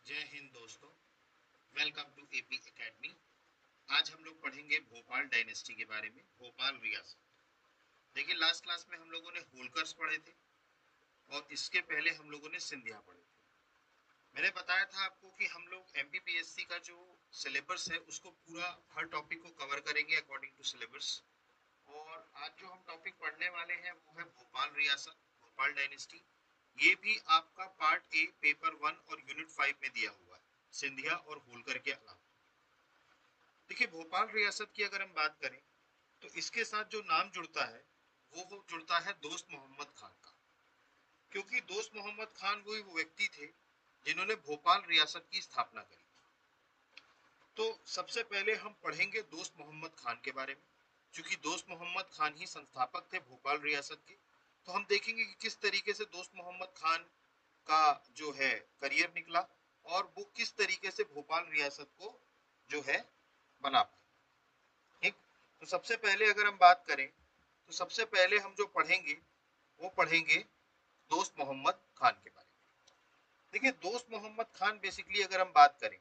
जय हिंद दोस्तों। Welcome to AP academy. आज हम लोग पढ़ेंगे भोपाल डायनेस्टी के बारे में, भोपाल रियासत। देखिए, लास्ट क्लास में हम लोगों ने होलकर्स पढ़े थे और इसके पहले हम लोगों ने सिंधिया पढ़े थे। मैंने बताया था आपको कि हम लोग एमपीपीएससी का जो सिलेबस है उसको पूरा हर टॉपिक को कवर करेंगे अकॉर्डिंग टू सिलेबस। और आज जो हम टॉपिक पढ़ने वाले हैं वो है भोपाल रियासत, भोपाल डायनेस्टी। ये भी आपका पार्ट ए पेपर 1 और यूनिट 5 में दिया हुआ है, सिंधिया और होलकर के अलावा। देखिए, भोपाल रियासत की अगर हम बात करें तो इसके साथ जो नाम जुड़ता है वो जुड़ता है दोस्त मोहम्मद खान का। क्योंकि दोस्त मोहम्मद खान वही वो व्यक्ति थे जिन्होंने भोपाल रियासत की स्थापना करी। तो सबसे पहले हम पढ़ेंगे दोस्त मोहम्मद खान के बारे में। क्योंकि दोस्त मोहम्मद खान ही संस्थापक थे भोपाल रियासत के, तो हम देखेंगे कि किस तरीके से दोस्त मोहम्मद खान का जो है करियर निकला और वो किस तरीके से भोपाल रियासत को जो है बना पाए। ठीक। तो सबसे पहले अगर हम बात करें तो सबसे पहले हम जो पढ़ेंगे वो पढ़ेंगे दोस्त मोहम्मद खान के बारे में। देखिए, दोस्त मोहम्मद खान बेसिकली अगर हम बात करें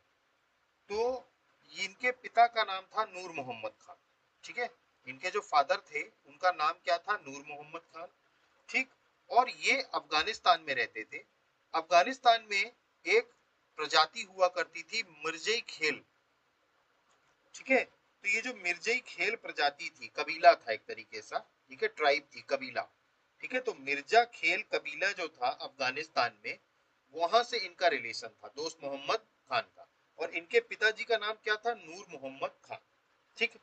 तो इनके पिता का नाम था नूर मोहम्मद खान। ठीक है। इनके जो फादर थे उनका नाम क्या था? नूर मोहम्मद खान। ठीक। और ये अफगानिस्तान में रहते थे। अफगानिस्तान में एक प्रजाति हुआ करती थी मिर्जई खेल। ठीक है। तो ये जो मिर्जई खेल प्रजाति थी, कबीला था एक तरीके सा। ठीक है, ट्राइब थी, कबीला। ठीक है। तो मिर्जा खेल कबीला जो था अफगानिस्तान में, वहां से इनका रिलेशन था दोस्त मोहम्मद खान का। और इनके पिताजी का नाम क्या था? नूर मोहम्मद खान। ठीक।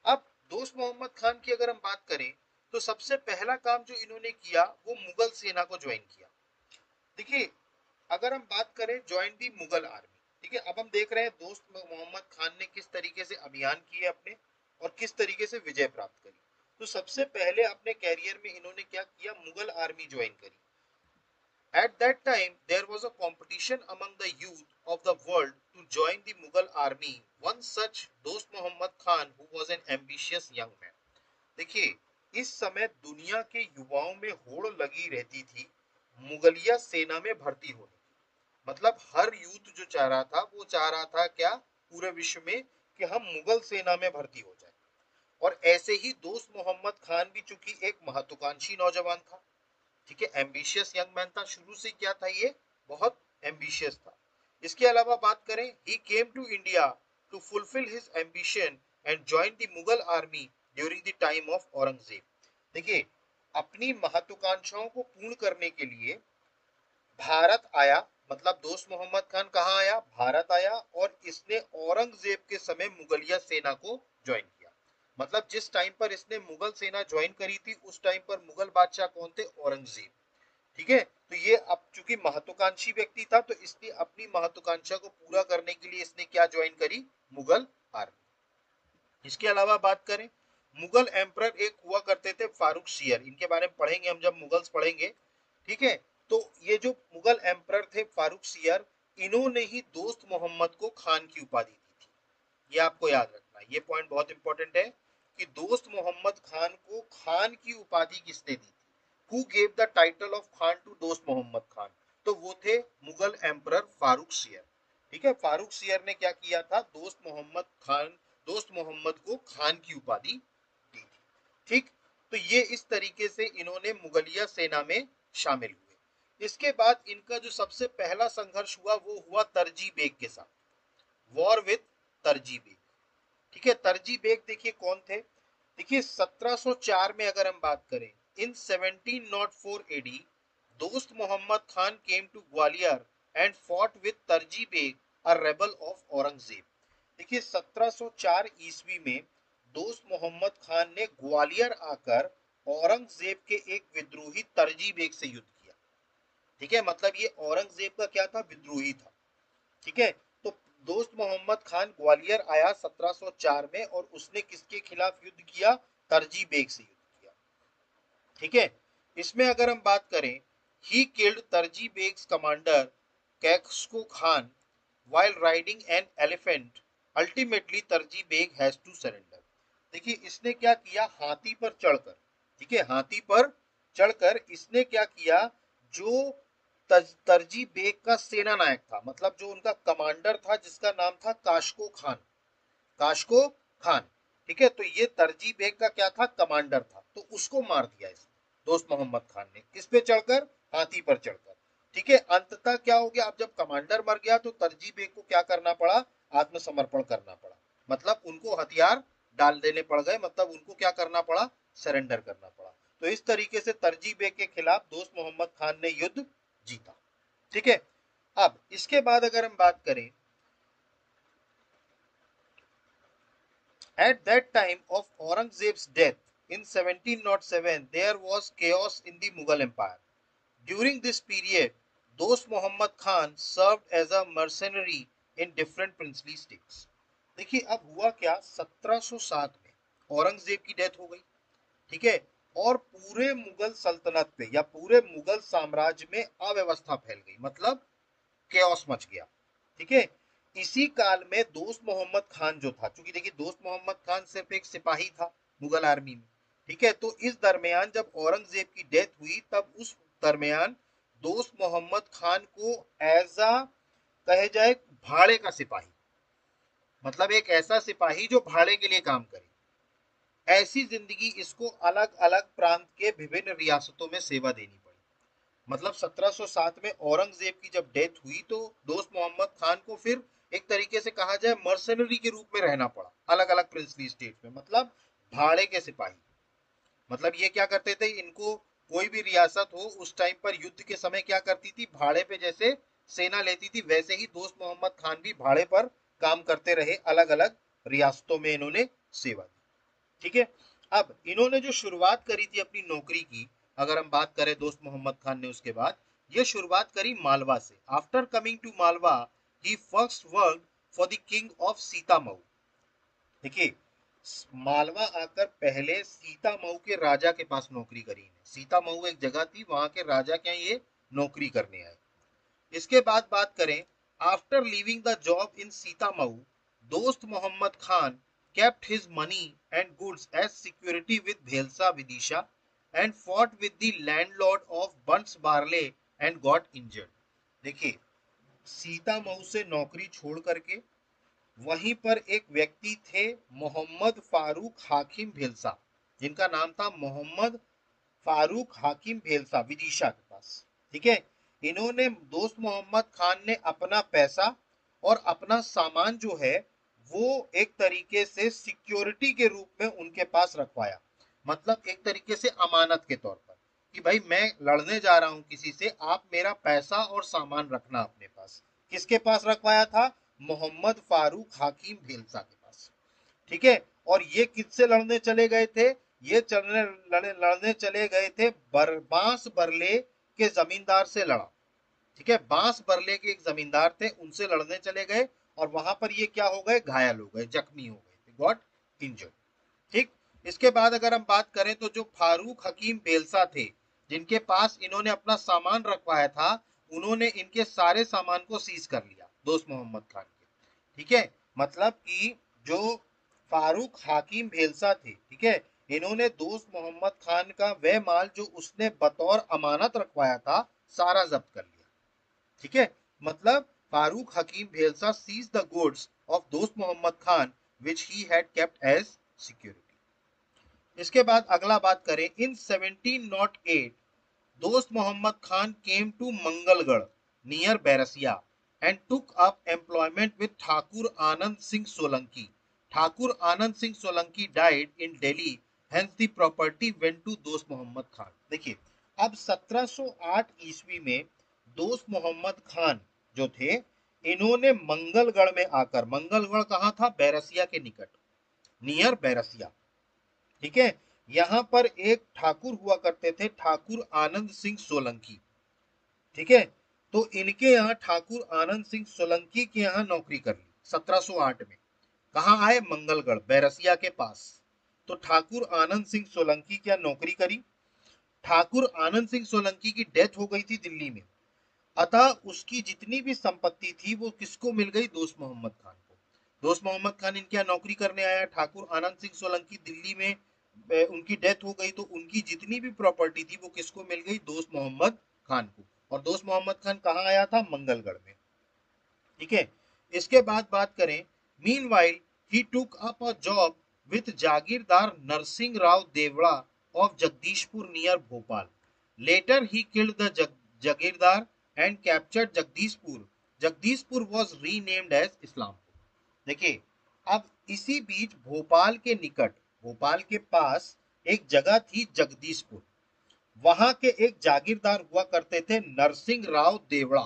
अब दोस्त मोहम्मद खान की अगर हम बात करें तो सबसे पहला काम जो इन्होंने किया वो मुगल सेना को ज्वाइन किया। देखिए, अगर हम बात करें ज्वाइन दी मुगल आर्मी। ठीक है। अब हम देख रहे हैं दोस्त मोहम्मद खान ने किस तरीके से अभियान किए अपने और किस तरीके से विजय प्राप्त करी। तो सबसे पहले अपने कैरियर में इन्होंने क्या किया? मुगल आर्मी ज्वाइन करी। At that time, there was a competition among the youth of the world to join the Mughal army. One such Dost Muhammad Khan, who was an ambitious young man. देखिए, इस समय दुनिया के युवाओं में होड़ लगी रहती थी मुगलिया सेना में भर्ती होने। मतलब हर यूथ जो चाह रहा था वो चाह रहा था क्या? पूरे विश्व में कि हम मुगल सेना में भर्ती हो जाए। और ऐसे ही दोस्त मोहम्मद खान भी चूंकि एक महत्वाकांक्षी नौजवान था। ठीक है, एम्बिशियस यंग मैन था। शुरू से क्या था ये? बहुत एम्बिशियस था। इसके अलावा बात करें, he came to India to fulfil his ambition and join the Mughal army during the time of Aurangzeb. देखिए, अपनी महत्वाकांक्षाओं को पूर्ण करने के लिए भारत आया। मतलब दोस्त मोहम्मद खान कहाँ आया? भारत आया। और इसने औरंगजेब के समय मुगलिया सेना को ज्वाइन किया। मतलब जिस टाइम पर इसने मुगल सेना ज्वाइन करी थी उस टाइम पर मुगल बादशाह कौन थे? औरंगजेब। ठीक है। तो ये अब चूंकि महत्वाकांक्षी व्यक्ति था तो इसने अपनी महत्वाकांक्षा को पूरा करने के लिए इसने क्या ज्वाइन करी? मुगल आर्मी। इसके अलावा बात करें, मुगल एम्परर एक हुआ करते थे फारूक सियर। इनके बारे में पढ़ेंगे हम जब मुगल्स पढ़ेंगे। ठीक है। तो ये जो मुगल एम्परर थे फारूक सियर, इन्होंने ही दोस्त मोहम्मद को खान की उपाधि दी थी। ये आपको याद रखना है, ये पॉइंट बहुत इंपॉर्टेंट है कि दोस्त मोहम्मद खान को खान की उपाधि किसने दी थी? Who gave the title of Khan to Dost Mohammad Khan? तो वो थे मुगल एम्परर फारूक सियर। ठीक है। फारूक सियर ने क्या किया था? दोस्त मोहम्मद को खान की उपाधि दी थी। ठीक। तो ये इस तरीके से इन्होंने मुगलिया सेना में शामिल हुए। इसके बाद इनका जो सबसे पहला संघर्ष हुआ वो हुआ तरजी बेग के साथ। War with Tarji Beg. ठीक है। तरजी बेग देखिए कौन थे? देखिए, 1704 में अगर हम बात करें, इन 1704 AD, Dost Mohammad Khan came to Gwalior and fought with Tarji Beg, a rebel of Aurangzeb. देखिए, 1704 ईस्वी में दोस्त मोहम्मद खान ने ग्वालियर आकर औरंगजेब के एक विद्रोही तरजी बेग से युद्ध किया। ठीक है। मतलब ये औरंगजेब का क्या था? विद्रोही था। ठीक है। तो दोस्त मोहम्मद खान ग्वालियर आया 1704 में और उसने किसके खिलाफ युद्ध किया? तरजी बेग से युद्ध किया। ठीक है। इसमें अगर हम बात करें, he killed Tarji Beg's commander Kaiksko Khan while riding an elephant. Ultimately Tarji Beg has to surrender. देखिए, इसने क्या किया? हाथी पर चढ़कर। ठीक है, हाथी पर चढ़कर इसने क्या किया? जो तरजी बेग का सेना नायक था, मतलब जो उनका कमांडर था जिसका नाम था काशको खान। काशको खान, ठीक है। तो ये तरजी बेग का क्या था, कमांडर था, तो उसको मार दिया इसने दोस्त मोहम्मद खान ने, किस पे चढ़कर, हाथी पर चढ़कर, ठीक है। अंततः क्या हो गया, अब जब कमांडर मर गया तो तरजी बेग को क्या करना पड़ा, आत्मसमर्पण करना पड़ा, मतलब उनको हथियार डाल देने पड़ गए, मतलब उनको क्या करना पड़ा, सरेंडर करना पड़ा। तो इस तरीके से तरजी बेग के खिलाफ दोस्त मोहम्मद खान ने युद्ध जीता, ठीक है। अब इसके बाद अगर हम बात करें, at that time of Aurangzeb's death in 1707, there was chaos in the Mughal Empire. During this period, Dost Muhammad Khan served as a mercenary in different princely states. देखिए अब हुआ क्या, 1707 में औरंगजेब की डेथ हो गई, ठीक है, और पूरे मुगल सल्तनत पे या पूरे मुगल साम्राज्य में अव्यवस्था फैल गई, मतलब केओस मच गया, ठीक है। इसी काल में दोस्त मोहम्मद खान जो था, क्योंकि देखिए दोस्त मोहम्मद खान सिर्फ एक सिपाही था मुगल आर्मी में, ठीक है। तो इस दरमियान जब औरंगजेब की डेथ हुई तब उस दरमियान दोस्त मोहम्मद खान को एज अ कहे जाए भाड़े का सिपाही, मतलब एक ऐसा सिपाही जो भाड़े के लिए काम करे, ऐसी जिंदगी इसको अलग अलग प्रांत के विभिन्न रियासतों में सेवा देनी पड़ी। मतलब 1707 में औरंगजेब की जब डेथ हुई तो दोस्त मोहम्मद खान को फिर एक तरीके से कहा जाए मर्सनरी के रूप में रहना पड़ा अलग अलग प्रिंसली स्टेट में, मतलब भाड़े के सिपाही। मतलब ये क्या करते थे, इनको कोई भी रियासत हो उस टाइम पर युद्ध के समय क्या करती थी, भाड़े पे जैसे सेना लेती थी वैसे ही दोस्त मोहम्मद खान भी भाड़े पर काम करते रहे, अलग अलग रियासतों में इन्होंने सेवा दी, ठीक है। अब इन्होंने जो शुरुआत करी थी अपनी नौकरी की, अगर हम बात करें दोस्त मोहम्मद खान ने, उसके बाद ये शुरुआत करी मालवा से। After coming to Malwa he first work for the king of Sitamau. देखिए मालवा आकर पहले सीतामऊ के राजा के पास नौकरी करी है। सीतामऊ एक जगह थी, वहां के राजा के यहाँ ये नौकरी करने आए। इसके बाद बात करें, after leaving the job in Sitamau, दोस्त Mohammad Khan kept his money and goods as security with Bhelsa Vidisha and fought with the landlord of Bunts Barley and got injured. देखिए सीतामऊ से नौकरी छोड़ करके वहीं पर एक व्यक्ति थे मोहम्मद फारूक हाकिम भेलसा, जिनका नाम था मोहम्मद फारूक हाकिम भेलसा, विदिशा के पास, ठीक है। इन्होंने दोस्त मोहम्मद खान ने अपना पैसा और अपना सामान जो है वो एक तरीके से सिक्योरिटी के रूप में उनके पास रखवाया, मतलब एक तरीके से अमानत के तौर पर कि भाई मैं लड़ने जा रहा हूं किसी से, आप मेरा पैसा और सामान रखना अपने पास। किसके पास रखवाया था, मोहम्मद फारूक हाकिम भेलसा के पास, ठीक है। और ये किससे लड़ने चले गए थे, ये लड़ने चले गए थे बांस बरले के जमींदार से लड़ा, ठीक है। बांस बरले के एक जमींदार थे, उनसे लड़ने चले गए और वहां पर ये क्या हो गए, घायल हो गए, जख्मी हो गए, गॉट इंजर्ड, ठीक। इसके बाद अगर हम बात करें तो जो फारूक हकीम बेलसा थे जिनके पास इन्होंने अपना सामान रखवाया था, उन्होंने इनके सारे सामान को सीज कर लिया दोस्त मोहम्मद खान के, ठीक है। मतलब कि जो फारूक हाकिम भेलसा थे, ठीक है, इन्होंने दोस्त मोहम्मद खान का वह माल जो उसने बतौर अमानत रखवाया था सारा जब्त कर लिया, ठीक है। मतलब Farooq Hakim Bhelsa seize the goods of Dost Mohammad Khan which he had kept as security. इसके बाद अगला बात करें, in 1708 Dost Mohammad Khan came to Mangalgarh near Bairasia and took up employment with Thakur Anand Singh Solanki. Thakur Anand Singh Solanki died in Delhi, hence the property went to Dost Mohammad Khan. देखिए अब 1708 ईस्वी में दोस्त मोहम्मद खान जो थे, इन्होंने मंगलगढ़ में आकर, मंगलगढ़ कहाँ था, बैरसिया के निकट, नियर बैरसिया, ठीक है। यहां पर एक ठाकुर हुआ करते थे, ठाकुर आनंद सिंह सोलंकी, ठीक है। तो इनके यहाँ ठाकुर आनंद सिंह सोलंकी के यहाँ नौकरी कर ली 1708 में। कहाँ आए, मंगलगढ़ बैरसिया के पास। तो ठाकुर आनंद सिंह सोलंकी क्या नौकरी करी। ठाकुर आनंद सिंह सोलंकी की डेथ हो गई थी दिल्ली में, अतः उसकी जितनी भी संपत्ति थी वो किसको मिल गई, दोस्त मोहम्मद खान को। दोस्त मोहम्मद खान इनके यहाँ नौकरी करने आया, ठाकुर आनंद सिंह सोलंकी दिल्ली में उनकी डेथ हो गई, तो उनकी जितनी भी प्रॉपर्टी थी वो किसको मिल गई, दोस्त मोहम्मद खान को। और दोस्त मोहम्मद खान कहाँ आया था? मंगलगढ़ में। ठीक है, इसके बाद बात करें, meanwhile he took up a job with jagirdar Narsingh Rao Deora of Jagdishpur near Bhopal. Later he killed the jagirdar and captured Jagdishpur. Jagdishpur was renamed as Islampur. देखिए, अब इसी बीच भोपाल के निकट, भोपाल के पास एक जगह थी जगदीशपुर, वहां के एक जागीरदार हुआ करते थे नरसिंह राव देवड़ा।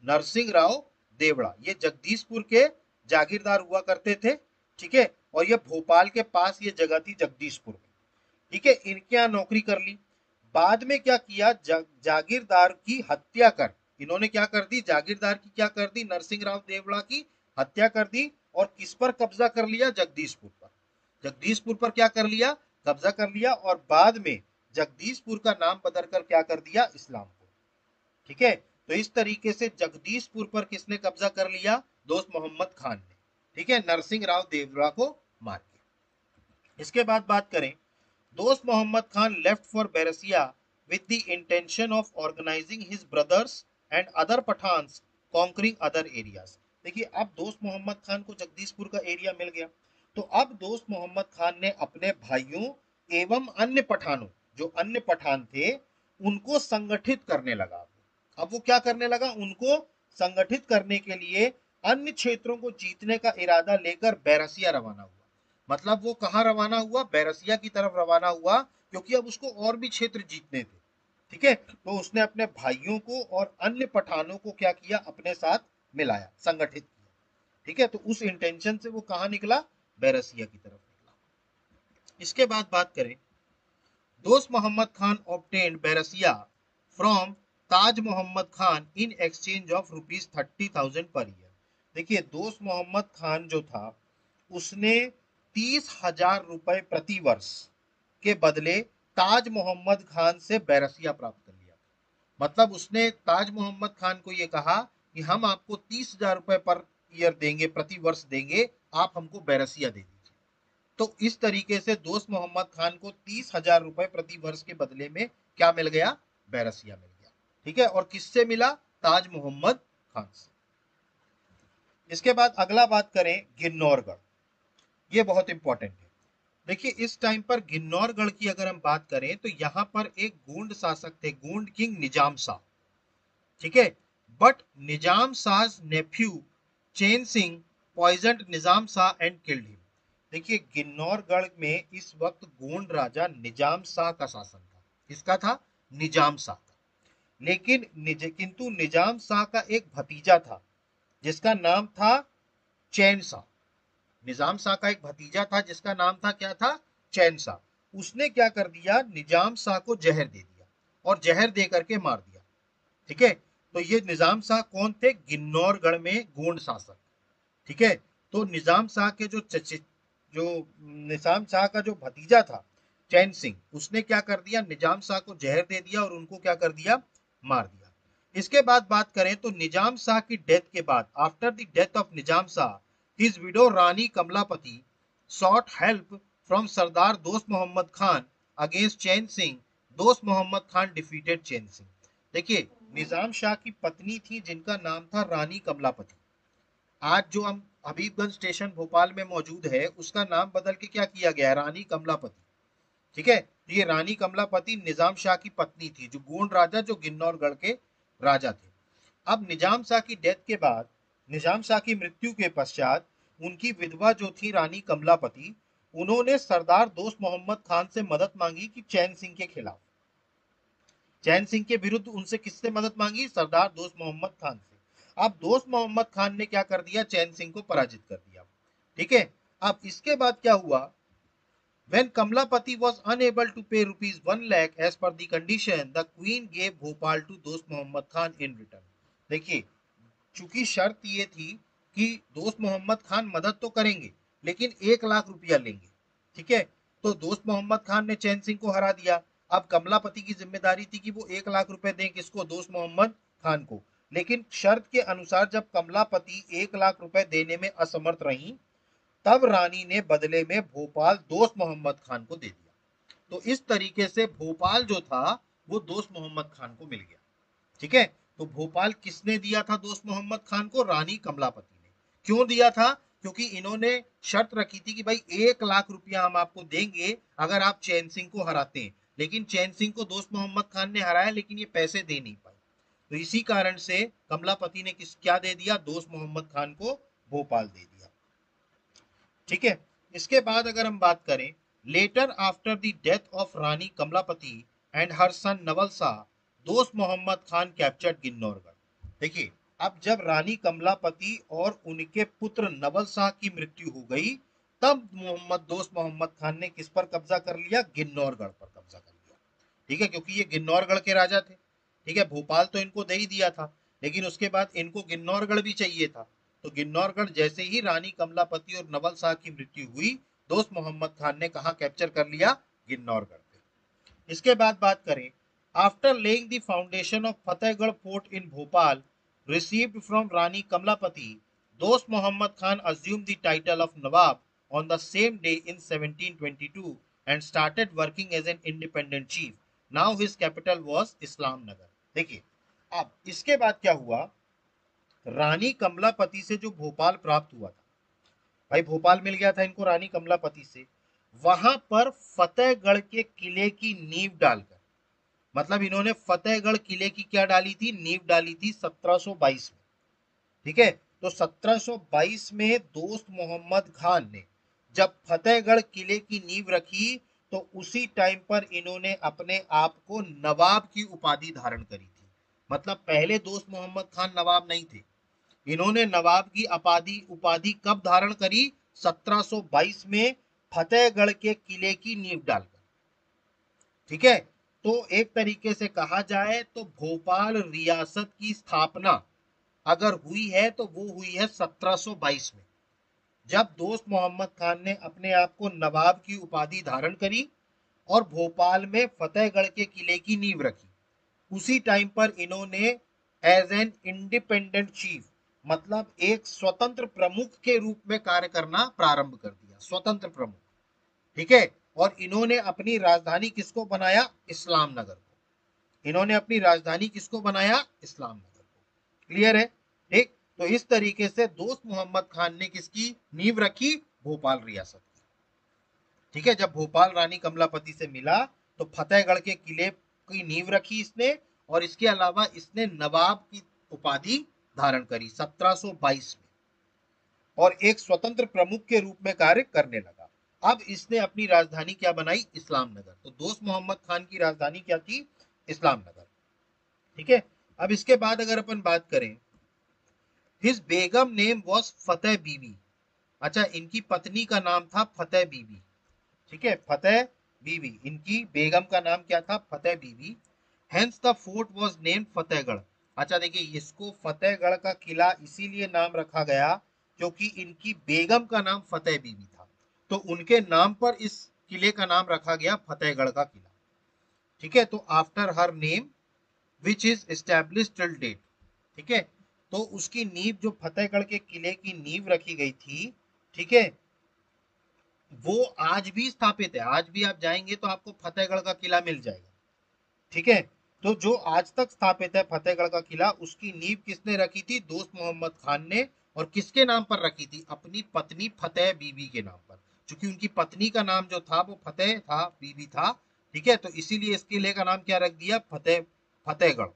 नरसिंह राव देवड़ा ये जगदीशपुर के जागीरदार हुआ करते थे। ठीक है, और ये भोपाल के पास ये जगह थी जगदीशपुर में। ठीक है, इनके यहाँ नौकरी कर ली। बाद में क्या किया, जागीरदार की हत्या कर, इन्होंने क्या कर दी, जागीरदार की क्या कर दी, नरसिंह राव देवड़ा की हत्या कर दी। और किस पर कब्जा कर लिया? जगदीशपुर पर। जगदीशपुर पर क्या कर लिया? कब्जा कर लिया। और बाद में जगदीशपुर का नाम बदलकर क्या कर दिया? इस्लामपुर। ठीक है, तो इस तरीके से जगदीशपुर पर किसने कब्जा कर लिया? दोस्त मोहम्मद खान ने। ठीक है, नरसिंह राव देवड़ा को मार के। इसके बाद बात करें, Dost Mohammad Khan left for Berasia with the intention of organizing his brothers and other Pathans conquering other areas। देखिए, अब दोस्त मोहम्मद खान को जगदीशपुर का एरिया मिल गया, तो अब दोस्त मोहम्मद खान ने अपने भाइयों एवं अन्य पठानों, जो अन्य पठान थे, उनको संगठित करने लगा। अब वो क्या करने लगा? उनको संगठित करने के लिए अन्य क्षेत्रों को जीतने का इरादा लेकर बैरसिया रवाना हुआ। मतलब वो कहाँ रवाना हुआ? बैरसिया की तरफ रवाना हुआ, क्योंकि अब उसको और भी क्षेत्र जीतने थे। ठीक है, तो उसने अपने भाइयों को और अन्य पठानों को क्या किया? अपने साथ मिलाया, संगठित किया। ठीक है, तो उस इंटेंशन से वो कहाँ निकला? बैरसिया की तरफ निकला। इसके बाद बात करें, Dost Mohammad Khan obtained Berasia from Taj Mohammad Khan in exchange of ₹30,000 per year. देखिए, दोस्त मोहम्मद खान जो था, उसने 30,000 रुपए प्रति वर्ष के बदले ताज मोहम्मद खान से बैरसिया प्राप्त कर लिया। मतलब उसने ताज मोहम्मद खान को यह कहा कि हम आपको 30,000 रुपए पर ईयर देंगे, प्रति वर्ष देंगे, आप हमको बैरसिया दे दीजिए। तो इस तरीके से दोस्त मोहम्मद खान को 30,000 रुपए प्रति वर्ष के बदले में क्या मिल गया? बैरसिया मिल गया। ठीक है, और किससे मिला? ताज मोहम्मद खान से। इसके बाद अगला बात करें, गिन्नौरगढ़। ये बहुत इंपॉर्टेंट है। देखिए, इस टाइम पर गिन्नौरगढ़ की अगर हम बात करें, तो यहां पर एक गोंड शासक थे, गोंड किंग निजाम शाह। ठीक है, but Nizam Shah nephew Chain Singh poisoned Nizam Shah and killed him. देखिए, गिन्नौरगढ़ में इस वक्त गोंड राजा निजाम शाह का शासन था। किसका था? निजाम शाह का। लेकिन किंतु निजाम शाह का एक भतीजा था, जिसका नाम था चैन शाह। निजाम शाह का एक भतीजा था, जिसका नाम था, क्या था? चैन शाह। उसने क्या कर दिया? निजाम शाह को जहर दे दिया, और जहर दे करके मार दिया। ठीक है, तो ये निजाम शाह कौन थे? गिन्नौरगढ़ में गोंड शासक। ठीक है, तो निजाम शाह के जो निजाम शाह का जो भतीजा था चैन सिंह, उसने क्या कर दिया? निजाम शाह को जहर दे दिया और उनको क्या कर दिया? मार दिया। इसके बाद बात करें, तो निजाम शाह की डेथ के बाद, after the death of Nizam Shah, his widow Rani Kamlapati sought help from Sardar Dost Mohammad Khan against Chain Singh. Dost Mohammad Khan defeated Chain Singh. देखिए, निजाम शाह की पत्नी थी, जिनका नाम था रानी कमलापति। आज जो हम हबीबगंज स्टेशन भोपाल में मौजूद है, उसका नाम बदल के क्या किया गया? रानी कमलापति। ठीक है, ये रानी कमलापति निजाम शाह की पत्नी थी, जो गोंड राजा, जो गिन्नौरगढ़ के राजा थे। अब निजाम शाह की डेथ के बाद, निजाम शाह की मृत्यु के पश्चात, उनकी विधवा जो थी रानी कमलापति, उन्होंने सरदार दोस्त मोहम्मद खान से मदद मांगी कि चैन सिंह के खिलाफ, चैन सिंह के विरुद्ध उनसे किससे मदद मांगी? सरदार दोस्त मोहम्मद खान से। अब दोस्त मोहम्मद खान ने क्या कर दिया? चैन सिंह को पराजित कर दिया। ठीक है, अब इसके बाद क्या हुआ? When Kamlapati was unable to pay ₹1 lakh as per the condition, the queen gave Bhopal to दोस्त मोहम्मद खान in return। देखिए, चूंकि शर्त ये थी कि दोस्त मोहम्मद खान मदद तो करेंगे, लेकिन 1 लाख रुपया लेंगे। ठीक है, तो दोस्त मोहम्मद खान ने चैन सिंह को हरा दिया। अब कमलापति की जिम्मेदारी थी कि वो 1 लाख रुपए दें, किसको? दोस्त मोहम्मद खान को। लेकिन शर्त के अनुसार जब कमलापति 1 लाख रुपए देने में असमर्थ रही, तब रानी ने बदले में भोपाल दोस्त मोहम्मद खान को दे दिया। तो इस तरीके से भोपाल जो था, वो दोस्त मोहम्मद खान को मिल गया। ठीक है, तो भोपाल किसने दिया था दोस्त मोहम्मद खान को? रानी कमलापति ने। क्यों दिया था? क्योंकि इन्होंने शर्त रखी थी कि भाई 1 लाख रुपया हम आपको देंगे अगर आप चैन सिंह को हराते हैं। लेकिन चैन सिंह को दोस्त मोहम्मद खान ने हराया, लेकिन ये पैसे दे नहीं पाए। तो इसी कारण से कमलापति ने क्या दे दिया? दोस्त मोहम्मद खान को भोपाल दे दिया। ठीक है, इसके बाद अगर हम बात करें, later after the death of Rani Kamlapati and her son Nawal Shah, Dost Mohammad Khan captured Ginnorgarh. देखिए, अब जब रानी कमलापति और उनके पुत्र नवल शाह की मृत्यु हो गई, तब दोस्त मोहम्मद खान ने किस पर कब्जा कर लिया? गिन्नौरगढ़ पर कब्जा कर लिया। ठीक है, क्योंकि ये गिन्नौरगढ़ के राजा थे। ठीक है, भोपाल तो इनको दे ही दिया था, लेकिन उसके बाद इनको गिन्नौरगढ़ भी चाहिए था। तो गिन्नौरगढ़ जैसे ही रानी कमलापति और नवल शाह की मृत्यु हुई, दोस्त मोहम्मद खान ने कहा कैप्चर कर लिया? गिन्नौरगढ़ पे। इसके बाद बात करें, after laying the foundation of Fatehgarh fort in Bhopal received from Rani Kamlapati, Dost Mohammad Khan assumed the title of Nawab on the same day in 1722 and started working as an independent chief. Now his capital was Islamnagar. देखिए, अब इसके बाद क्या हुआ? रानी कमलापति से जो भोपाल प्राप्त हुआ था, भाई भोपाल मिल गया था इनको रानी कमलापति से, वहां पर फतेहगढ़ के किले की नींव डालकर, मतलब इन्होंने फतेहगढ़ किले की क्या डाली थी? नींव डाली थी 1722 में। ठीक है, तो 1722 में दोस्त मोहम्मद खान ने जब फतेहगढ़ किले की नींव रखी, तो उसी टाइम पर इन्होंने अपने आप को नवाब की उपाधि धारण करी थी। मतलब पहले दोस्त मोहम्मद खान नवाब नहीं थे, इन्होंने नवाब की उपाधि कब धारण करी? 1722 में, फतेहगढ़ के किले की नींव डालकर। ठीक है, तो एक तरीके से कहा जाए तो भोपाल रियासत की स्थापना अगर हुई है तो वो हुई है 1722 में, जब दोस्त मोहम्मद खान ने अपने आप को नवाब की उपाधि धारण करी और भोपाल में फतेहगढ़ के किले की नींव रखी। उसी टाइम पर इन्होंने एज एन इंडिपेंडेंट चीफ, मतलब एक स्वतंत्र प्रमुख के रूप में कार्य करना प्रारंभ कर दिया, स्वतंत्र प्रमुख। ठीक है, और इन्होंने अपनी राजधानी किसको बनाया? इस्लाम नगर को। इन्होंने अपनी राजधानी किसको बनाया? इस्लाम नगर को। क्लियर है? ठीक, तो इस तरीके से दोस्त मोहम्मद खान ने किसकी नींव रखी? भोपाल रियासत की। ठीक है, जब भोपाल रानी कमलापति से मिला तो फतेहगढ़ के किले की नींव रखी इसने, और इसके अलावा इसने नवाब की उपाधि धारण करी 1722 में, और एक स्वतंत्र प्रमुख के रूप में कार्य करने लगा। अब इसने अपनी राजधानी क्या बनाई? इस्लाम नगर। तो दोस्त मोहम्मद खान की राजधानी क्या थी? इस्लाम नगर। ठीक है, अब इसके बाद अगर अपन बात करें, हिज बेगम नेम वॉज फतेह बीबी। अच्छा, इनकी पत्नी का नाम था फतेह बीबी। ठीक है, फतेह बीबी, इनकी बेगम का नाम क्या था? Fateh Bibi. Hence the fort was named Fatehgarh. अच्छा देखिए, इसको फतेहगढ़ का किला इसीलिए नाम रखा गया क्योंकि इनकी बेगम का नाम फतेह बीबी था, तो उनके नाम पर इस किले का नाम रखा गया फतेहगढ़ का किला। ठीक है, तो after her name which is established till date. ठीक है, तो उसकी नींव, जो फतेहगढ़ के किले की नींव रखी गई थी, ठीक है, वो आज भी स्थापित है। आज भी आप जाएंगे तो आपको फतेहगढ़ का किला मिल जाएगा। ठीक है, तो जो आज तक स्थापित है फतेहगढ़ का किला, उसकी नींव किसने रखी थी? दोस्त मोहम्मद खान ने। और किसके नाम पर रखी थी? अपनी पत्नी फतेह बीबी के नाम पर, क्योंकि उनकी पत्नी का नाम जो था वो फतेह था, बीबी था। ठीक है, तो इसीलिए इस किले का नाम क्या रख दिया? फतेहगढ़।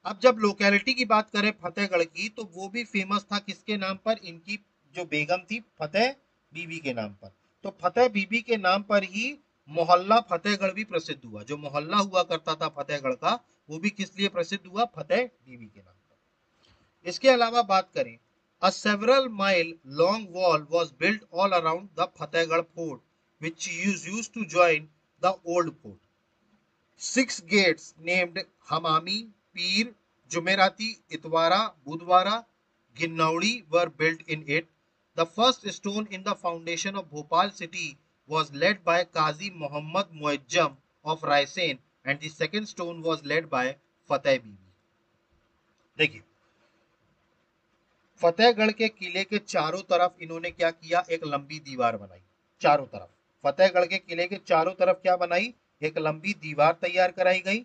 अब जब लोकेलिटी की बात करें फतेहगढ़ की, तो वो भी फेमस था किसके नाम पर? इनकी जो बेगम थी फतेह बीबी के नाम पर। तो फतेह बीबी के नाम पर ही मोहल्ला फतेहगढ़ भी प्रसिद्ध हुआ। जो मोहल्ला हुआ करता था फतेहगढ़ का, वो भी किस लिए प्रसिद्ध हुआ? फतेह बीबी के नाम पर। इसके अलावा बात करें, a several mile long wall was built all around the Fatehgarh fort which used to join the old fort. 6 gates named Hamami, Pir, Jumerati, Itwara, Budwara, Ginnaudi were built in it. The first stone in the foundation of Bhopal city was laid by Qazi Muhammad Muazzam of Raisen, and the second stone was laid by Fateh Bibi. देखिए, फतेहगढ़ के किले के चारों तरफ इन्होंने क्या किया? एक लंबी दीवार बनाई चारों तरफ। फतेहगढ़ के किले के चारों तरफ क्या बनाई? एक लंबी दीवार तैयार कराई गई।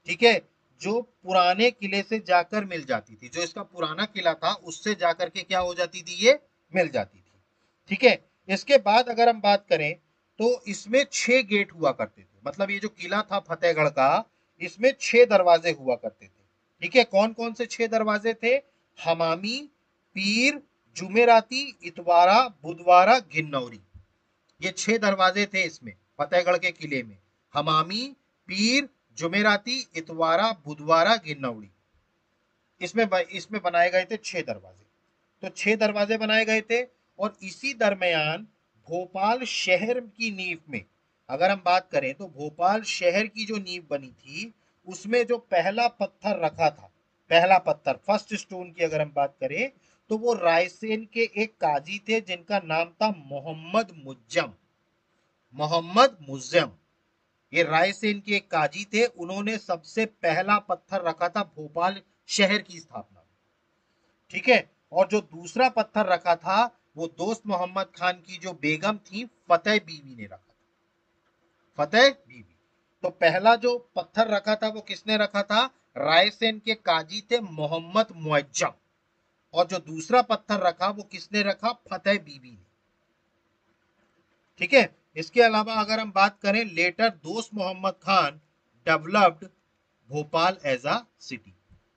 ठीक है, जो पुराने किले से जाकर मिल जाती थी, जो इसका पुराना किला था उससे जाकर के क्या हो जाती थी, ये मिल जाती थी। ठीक है, इसके बाद अगर हम बात करें तो इसमें 6 गेट हुआ करते थे, मतलब ये जो किला था फतेहगढ़ का, इसमें 6 दरवाजे हुआ करते थे। ठीक है, कौन कौन से 6 दरवाजे थे? हमामी, पीर, जुमेराती, इतवारा, बुधवारा, गिन्नौरी। ये 6 दरवाजे थे इसमें फतेहगढ़ के किले में। हमामी, पीर, जुमेराती, इतवारा, बुधवारा, गिन्नौरी। इसमें बनाए गए थे 6 दरवाजे। तो 6 दरवाजे बनाए गए थे। और इसी दरमियान भोपाल शहर की नींव में अगर हम बात करें तो भोपाल शहर की जो नींव बनी थी उसमें जो पहला पत्थर रखा था, पहला पत्थर फर्स्ट स्टोन की अगर हम बात करें तो वो रायसेन के एक काजी थे जिनका नाम था मोहम्मद मुज्जम। मोहम्मद मुज्जम, ये रायसेन के एक काजी थे, उन्होंने सबसे पहला पत्थर रखा था भोपाल शहर की स्थापना। ठीक है, और जो दूसरा पत्थर रखा था वो दोस्त मोहम्मद खान की जो बेगम थी फतेह बीवी ने रखा था, फतेह बीवी। तो पहला जो पत्थर रखा था वो किसने रखा था? रायसेन के काजी थे मोहम्मद मुअज्जम। और जो दूसरा पत्थर रखा वो किसने रखा? फतेह बीवी ने। ठीक है, इसके अलावा अगर हम बात करें later Dost Mohammad Khan developed Bhopal as a city.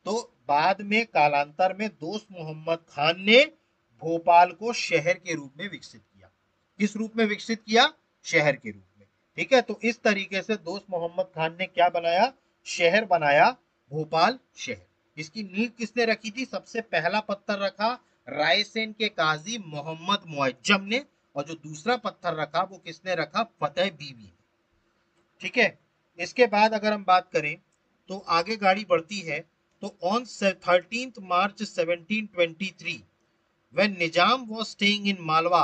तो बाद में कालांतर में दोस्त मोहम्मद खान ने भोपाल को शहर के रूप में विकसित किया। किस रूप में विकसित किया? शहर के रूप में। ठीक है, तो इस तरीके से दोस्त मोहम्मद खान ने क्या बनाया? शहर बनाया, भोपाल शहर। इसकी नींव किसने रखी थी? सबसे पहला पत्थर रखा रायसेन के काजी मोहम्मद मुअज्जम ने, और जो दूसरा पत्थर रखा वो किसने रखा? फतेह बीवी ने। ठीक है, इसके बाद अगर हम बात करें तो आगे गाड़ी बढ़ती है। तो on 13 March 1723 when Nizam was staying in Malwa,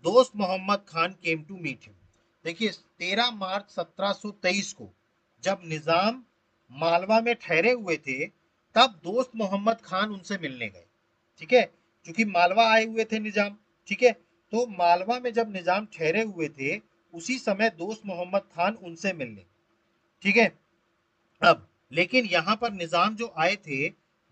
Dost Mohammad Khan came to meet him. देखिए 13 मार्च 1723 को जब निजाम मालवा में ठहरे हुए थे तब दोस्त मोहम्मद खान उनसे मिलने गए। ठीक है, क्योंकि मालवा आए हुए थे निजाम। ठीक है, तो मालवा में जब निजाम ठहरे हुए थे उसी समय दोस्त मोहम्मद खान उनसे मिलने। ठीक है, अब लेकिन यहां पर निजाम जो आए थे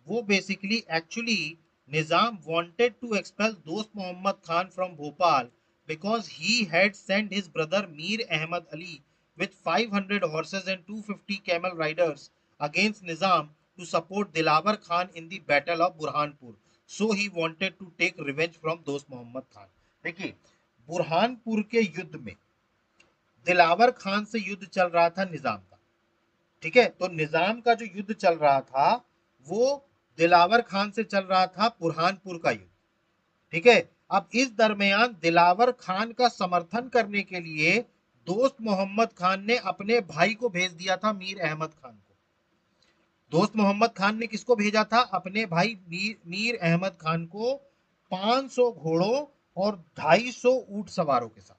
वो basically actually Nizam wanted to expel Dost Mohammad Khan from Bhopal because he had sent his brother Mir Ahmad Ali with 500 horses and 250 camel riders against Nizam to support Dilawar Khan in the battle of Burhanpur. So he wanted to take revenge from दोस्त मोहम्मद खान। देखिए बुरहानपुर के युद्ध में दिलावर खान से युद्ध चल रहा था निजाम का। ठीक है, तो निजाम का जो युद्ध चल रहा था वो दिलावर खान से चल रहा था बुरहानपुर का युद्ध। ठीक है, अब इस दरमियान दिलावर खान का समर्थन करने के लिए दोस्त मोहम्मद खान ने अपने भाई को भेज दिया था मीर अहमद खान को। दोस्त मोहम्मद खान ने किसको भेजा था? अपने भाई मीर अहमद खान को 500 घोड़ों और 250 ऊंट सवारों के साथ,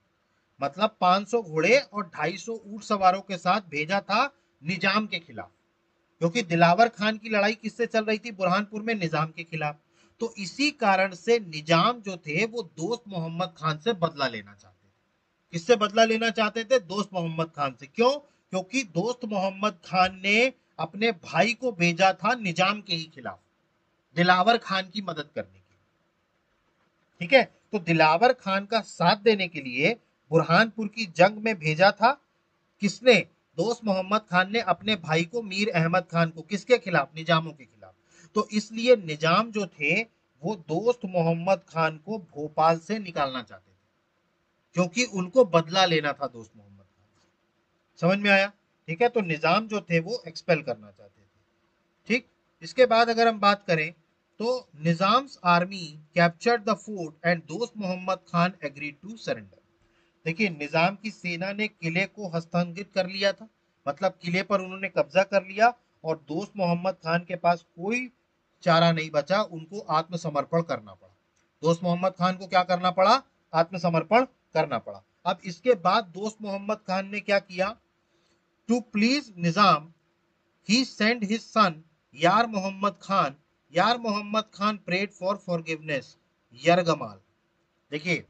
मतलब 500 घोड़े और 250 ऊंट सवारों के साथ भेजा था निजाम के खिलाफ। क्योंकि दिलावर खान की लड़ाई किससे चल रही थी? बुरहानपुर में निजाम के खिलाफ। तो इसी कारण से निजाम जो थे वो दोस्त मोहम्मद खान से बदला लेना चाहते थे। किससे बदला लेना चाहते थे? दोस्त मोहम्मद खान से। क्यों? क्योंकि दोस्त मोहम्मद खान ने अपने भाई को भेजा था निजाम के ही खिलाफ, दिलावर खान की मदद करने के लिए। ठीक है, तो दिलावर खान का साथ देने के लिए बुरहानपुर की जंग में भेजा था किसने? दोस्त मोहम्मद खान ने अपने भाई को मीर अहमद खान को। किसके खिलाफ? निजामों के खिलाफ। तो इसलिए निजाम जो थे वो दोस्त मोहम्मद खान को भोपाल से निकालना चाहते थे, क्योंकि उनको बदला लेना था दोस्त मोहम्मद खान से। समझ में आया? ठीक है, तो निजाम जो थे वो एक्सपेल करना चाहते थे। ठीक, इसके बाद अगर हम बात करें तो Nizam's army captured the fort and Dost Mohammad Khan agreed to surrender. देखिए निजाम की सेना ने किले को हस्तांतरित कर लिया था, मतलब किले पर उन्होंने कब्जा कर लिया, और दोस्त मोहम्मद खान के पास कोई चारा नहीं बचा, उनको आत्मसमर्पण करना पड़ा। दोस्त मोहम्मद खान को क्या करना पड़ा? आत्मसमर्पण करना पड़ा। अब इसके बाद दोस्त मोहम्मद खान ने क्या किया? To please Nizam he sent his son Yar Mohammad Khan. Yar Mohammad Khan prayed for forgiveness यरगमाल। देखिए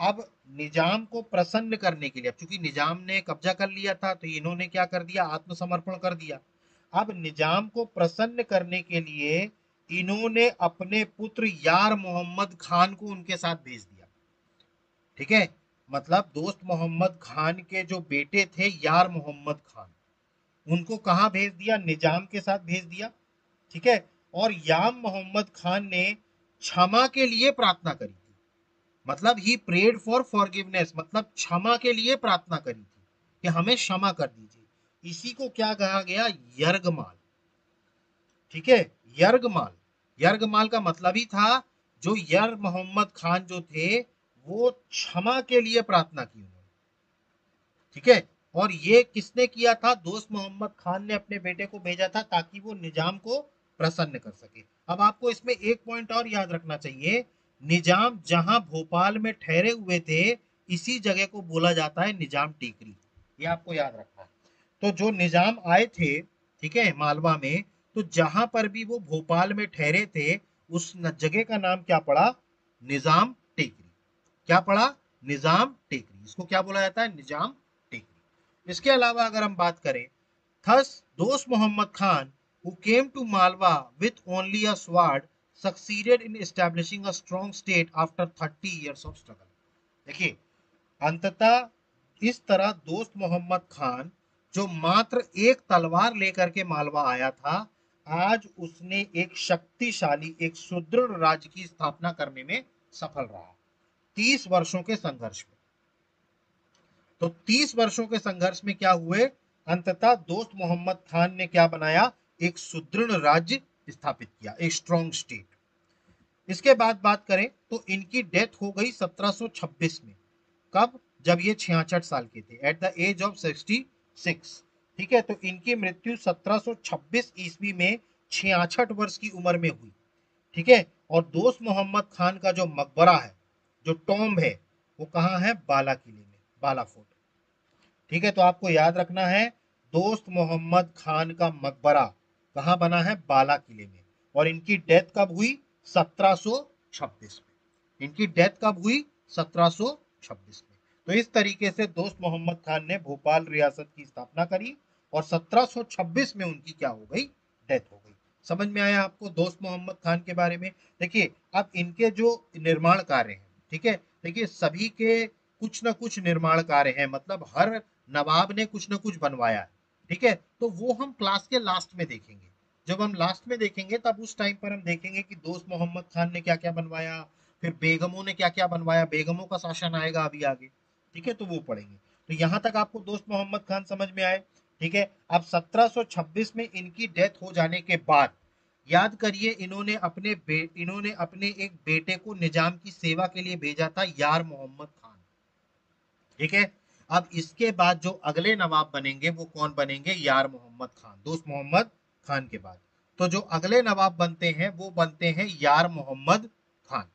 अब निजाम को प्रसन्न करने के लिए, चूंकि निजाम ने कब्जा कर लिया था तो इन्होंने क्या कर दिया? आत्मसमर्पण कर दिया। अब निजाम को प्रसन्न करने के लिए इन्होंने अपने पुत्र यार मोहम्मद खान को उनके साथ भेज दिया। ठीक है, मतलब दोस्त मोहम्मद खान के जो बेटे थे यार मोहम्मद खान, उनको कहां भेज दिया? निजाम के साथ भेज दिया। ठीक है, और यार मोहम्मद खान ने क्षमा के लिए प्रार्थना करी थी, मतलब ही प्रेड फॉर फॉरगिवनेस, मतलब क्षमा के लिए प्रार्थना करी थी कि हमें क्षमा कर दीजिए। इसी को क्या कहा गया? यर्गमाल। ठीक है, यर्गमाल। यर्गमाल का मतलब ही था जो यर मोहम्मद खान जो थे वो क्षमा के लिए प्रार्थना की उन्होंने। ठीक है, और ये किसने किया था? दोस्त मोहम्मद खान ने अपने बेटे को भेजा था ताकि वो निजाम को प्रसन्न कर सके। अब आपको इसमें एक पॉइंट और याद रखना चाहिए, निजाम जहां भोपाल में ठहरे हुए थे इसी जगह को बोला जाता है निजाम टेकरी, ये आपको याद रखना है। तो जो निजाम आए थे, ठीक है, मालवा में, तो जहां पर भी वो भोपाल में ठहरे थे उस जगह का नाम क्या पड़ा? निजाम टेकरी। क्या पड़ा? निजाम टेकरी। इसको क्या बोला जाता है? निजाम टेकरी। इसके अलावा अगर हम बात करें, थस दोस्त Mohammad Khan who came to Malwa with only a sword succeeded in establishing a strong state after 30 years of struggle। देखिए, अंततः इस तरह दोस्त मोहम्मद खान जो मात्र एक तलवार लेकर के मालवा आया था, आज उसने एक शक्तिशाली, एक सुदृढ़ राज्य की स्थापना करने में सफल रहा 30 वर्षों के संघर्ष में। तो 30 वर्षों के संघर्ष में क्या हुए? अंततः दोस्त मोहम्मद खान ने क्या बनाया? एक सुदृढ़ राज्य स्थापित किया, एक स्ट्रॉन्ग स्टेट। इसके बाद बात करें तो इनकी डेथ हो गई 1726 में। कब? जब ये 66 साल के थे, एट द एज ऑफ 66। ठीक है, तो इनकी मृत्यु 1726 ईस्वी में 66 वर्ष की उम्र में हुई। ठीक है, और दोस्त मोहम्मद खान का जो मकबरा है, जो टॉम्ब है, वो कहाँ है? बाला किले में, बाला फोर्ट। ठीक है, तो आपको याद रखना है दोस्त मोहम्मद खान का मकबरा कहाँ बना है? बाला किले में। और इनकी डेथ कब हुई? 1726 में। इनकी डेथ कब हुई? 1726 में। तो इस तरीके से दोस्त मोहम्मद खान ने भोपाल रियासत की स्थापना करी और 1726 में उनकी क्या हो गई? डेथ हो गई। समझ में आया आपको दोस्त मोहम्मद खान के बारे में? देखिए, अब इनके जो निर्माण कार्य हैं, ठीक है, देखिए सभी के कुछ ना कुछ निर्माण कार्य हैं, मतलब हर नवाब ने कुछ ना कुछ बनवाया है। ठीक है, तो वो हम क्लास के लास्ट में देखेंगे। जब हम लास्ट में देखेंगे तब उस टाइम पर हम देखेंगे कि दोस्त मोहम्मद खान ने क्या क्या बनवाया, फिर बेगमों ने क्या क्या बनवाया, बेगमों का शासन आएगा अभी आगे। ठीक है, तो वो पढ़ेंगे। तो यहां तक आपको दोस्त मोहम्मद खान समझ में आए? ठीक है, अब 1726 में इनकी डेथ हो जाने के बाद याद करिए, इन्होंने अपने एक बेटे को निजाम की सेवा के लिए भेजा था, यार मोहम्मद खान। ठीक है, अब इसके बाद जो अगले नवाब बनेंगे वो कौन बनेंगे? यार मोहम्मद खान, दोस्त मोहम्मद खान के बाद। तो जो अगले नवाब बनते हैं वो बनते हैं यार मोहम्मद खान।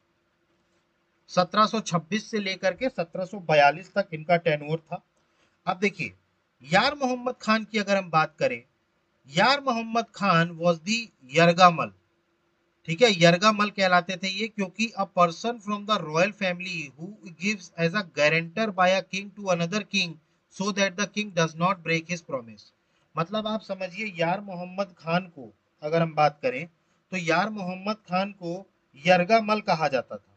1726 से लेकर के 1742 तक इनका टेन्योर था। अब देखिए, यार मोहम्मद खान की अगर हम बात करें, यार मोहम्मद खान वॉज दी यरगामल। ठीक है, यरगामल कहलाते थे ये, क्योंकि a person from the royal family who gives as a guarantor by a king to another king so that the king does not break his promise. मतलब आप समझिए, यार मोहम्मद खान को अगर हम बात करें तो यार मोहम्मद खान को यरगामल कहा जाता था।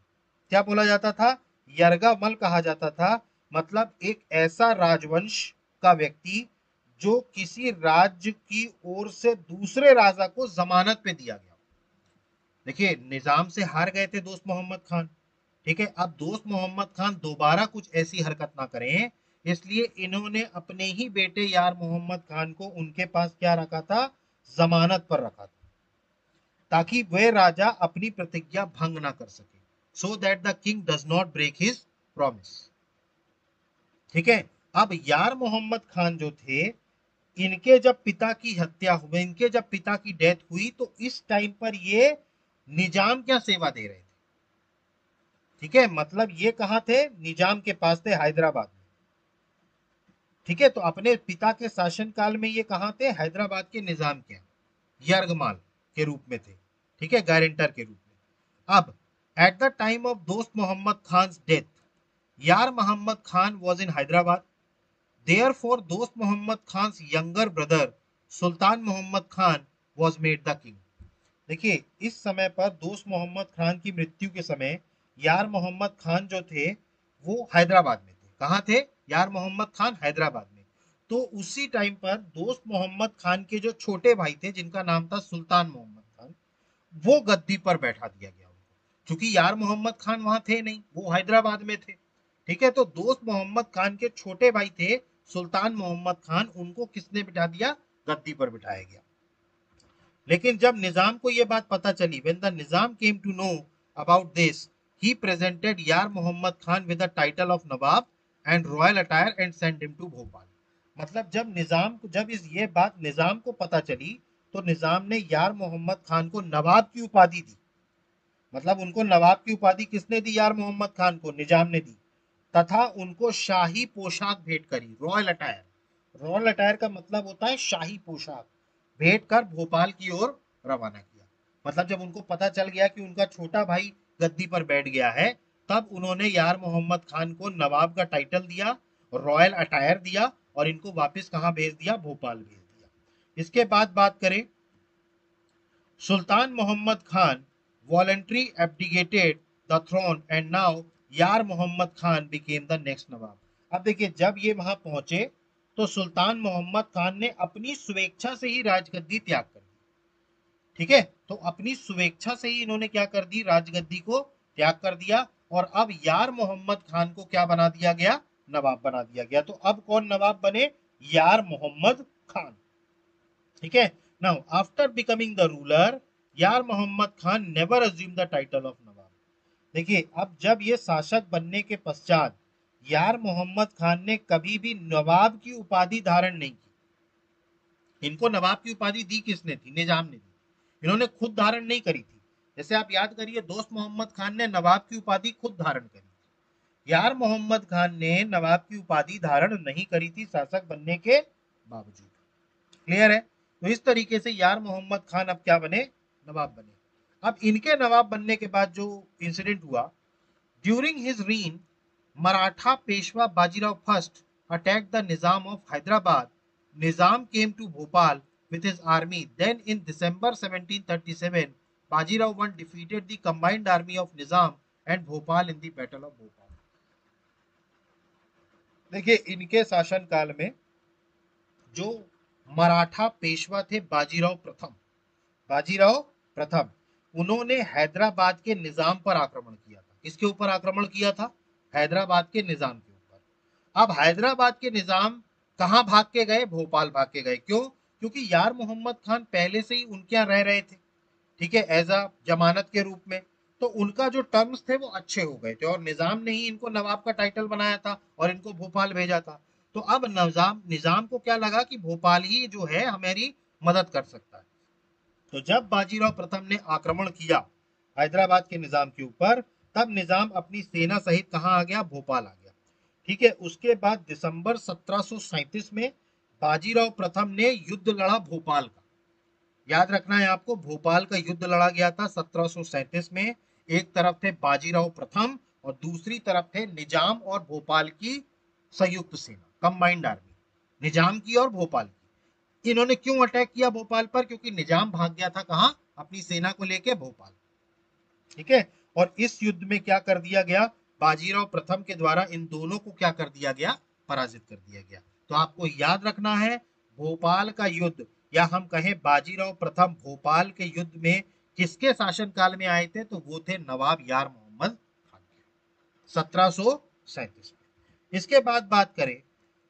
क्या बोला जाता था? यरगामल कहा जाता था। मतलब एक ऐसा राजवंश का व्यक्ति जो किसी राज्य की ओर से दूसरे राजा को जमानत पे दिया गया। देखिए, निजाम से हार गए थे दोस्त मोहम्मद खान। ठीक है, अब दोस्त मोहम्मद खान दोबारा कुछ ऐसी हरकत ना करें, इसलिए इन्होंने अपने ही बेटे यार मोहम्मद खान को उनके पास क्या रखा था? जमानत पर रखा था, ताकि वह राजा अपनी प्रतिज्ञा भंग ना कर सके, so that the king does not break his promise. ठीक है, अब यार मोहम्मद खान जो थे, इनके जब पिता की हत्या हुई, इनके जब पिता की डेथ हुई, तो इस टाइम पर ये निजाम क्या सेवा दे रहे थे? ठीक है, मतलब ये कहां थे? निजाम के पास थे, हैदराबाद में। ठीक है, तो अपने पिता के शासन काल में ये कहां थे? हैदराबाद के निजाम के यरगमाल के रूप में थे। ठीक है, गारंटर के रूप में। अब at the time of Dost Mohammad Khan death, Yar Mohammad Khan was in Hyderabad. Therefore, Dost Muhammad Khan's younger brother Sultan Mohammad Khan was made the king. देखिए इस समय पर दोस्त मोहम्मद खान की मृत्यु के समय यार मोहम्मद खान जो थे वो हैदराबाद में थे। कहाँ थे? यार मोहम्मद खान हैदराबाद में। तो उसी टाइम पर दोस्त मोहम्मद खान के जो छोटे भाई थे जिनका नाम था सुल्तान मोहम्मद खान, वो गद्दी पर बैठा दिया गया उनको, क्योंकि यार मोहम्मद खान वहां थे नहीं, वो हैदराबाद में थे। ठीक है, तो दोस्त मोहम्मद खान के छोटे भाई थे सुल्तान मोहम्मद खान, उनको किसने बिठा दिया? गद्दी पर बिठाया गया। लेकिन जब निजाम को यह बात पता चली, when the Nizam came to know about this, he presented यार Mohammad Khan with the title of Nawab and royal attire and sent him to Bhopal. मतलब जब ये बात निजाम को पता चली, तो निजाम ने यार मोहम्मद खान को नवाब की उपाधि दी। मतलब उनको नवाब की उपाधि किसने दी? यार मोहम्मद खान को निजाम ने दी। तथा उनको शाही पोशाक भेंट करी, रॉयल अटायर। रॉयल अटायर का मतलब होता है शाही पोशाक, भेंट कर भोपाल की ओर रवाना किया। मतलब जब उनको पता चल गया कि उनका छोटा भाई गद्दी पर बैठ गया है, तब उन्होंने यार मोहम्मद खान को नवाब का टाइटल दिया, रॉयल अटायर दिया, और इनको वापस कहां भेज दिया? भोपाल भेज दिया। इसके बाद बात करें, सुल्तान Mohammad Khan voluntarily abdicated the throne and now यार Mohammad Khan became the next नवाब। अब देखिए जब ये वहां पहुंचे, तो सुल्तान मोहम्मद खान ने अपनी स्वेच्छा से ही राजगद्दी त्याग कर दी। ठीक है, तो अपनी स्वेच्छा से ही इन्होंने क्या कर दी? राजगद्दी को त्याग कर दिया। और अब यार मोहम्मद खान को क्या बना दिया गया? नवाब बना दिया गया। तो अब कौन नवाब बने? यार मोहम्मद खान। ठीक है, now after becoming the ruler, Yar Mohammad Khan never assume the title of nawab. देखिए अब जब ये शासक बनने के पश्चात यार मोहम्मद खान ने कभी भी नवाब की उपाधि धारण नहीं की। इनको नवाब की उपाधि दी किसने थी? निजाम ने दी, इन्होंने खुद धारण नहीं करी थी। जैसे आप याद करिए, दोस्त मोहम्मद खान ने नवाब की उपाधि खुद धारण करी, यार मोहम्मद खान ने नवाब की उपाधि धारण नहीं करी थी शासक बनने के बावजूद। क्लियर है? तो इस तरीके से यार मोहम्मद खान अब क्या बने? नवाब बने। अब इनके नवाब बनने के बाद जो इंसिडेंट हुआ, during his reign Maratha Peshwa Bajirao first attack the Nizam of Hyderabad. Nizam came to Bhopal with his army. Then in December 1737, Bajirao I defeated the combined army of Nizam and Bhopal in the Battle of Bhopal। देखिए इनके शासन काल में जो मराठा पेशवा थे बाजीराव प्रथम, बाजीराव प्रथम, उन्होंने हैदराबाद के निजाम पर आक्रमण किया था। किसके ऊपर आक्रमण किया था? हैदराबाद के निजाम के ऊपर। अब हैदराबाद के निजाम कहां भाग के गए? भोपाल भाग के गए। क्यों? क्योंकि यार मोहम्मद खान पहले से ही उनके यहाँ रह रहे थे, ठीक है, एज अ जमानत के रूप में। तो उनका जो टर्म्स थे वो अच्छे हो गए थे, और निजाम ने ही इनको नवाब का टाइटल बनाया था और इनको भोपाल भेजा था। तो अब निजाम निजाम को क्या लगा कि भोपाल ही जो है हमारी मदद कर सकता है। तो जब बाजीराव प्रथम ने आक्रमण किया हैदराबाद के निजाम के ऊपर, तब निजाम अपनी सेना सहित कहां आ गया? भोपाल आ गया। ठीक है, उसके बाद दिसंबर 1737 में बाजीराव प्रथम ने युद्ध लड़ा भोपाल का। याद रखना है आपको, भोपाल का युद्ध लड़ा गया था 1737 में। एक तरफ थे बाजीराव प्रथम और दूसरी तरफ थे निजाम और भोपाल की संयुक्त सेना, कंबाइंड आर्मी, निजाम की और भोपाल की। इन्होंने क्यों अटैक किया भोपाल पर? क्योंकि निजाम भाग गया था कहां? अपनी सेना को लेके भोपाल। ठीक है, और इस युद्ध में क्या कर दिया गया? बाजीराव प्रथम के द्वारा इन दोनों को क्या कर दिया गया? पराजित कर दिया गया। तो आपको याद रखना है, भोपाल का युद्ध, या हम कहें बाजीराव प्रथम भोपाल के युद्ध में किसके शासन काल में आए थे? तो वो थे नवाब यार मोहम्मद खान के, 1737 में। इसके बाद बात करें,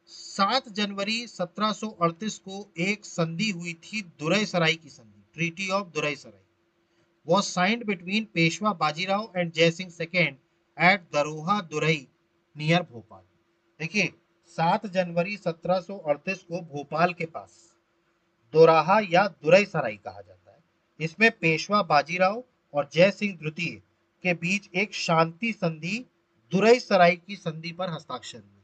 7 जनवरी 1738 को एक संधि हुई थी, दुरई सराय की संधि, treaty of Durai Sarai was signed between Peshwa Bajirao and Jai Singh second at Daroha Durai near Bhopal. देखिए 7 जनवरी 1738 को भोपाल के पास दोराहा या दुरई सराय कहा जाता है, इसमें पेशवा बाजीराव और जय सिंह द्वितीय के बीच एक शांति संधि दुरई सराय की संधि पर हस्ताक्षर हुए।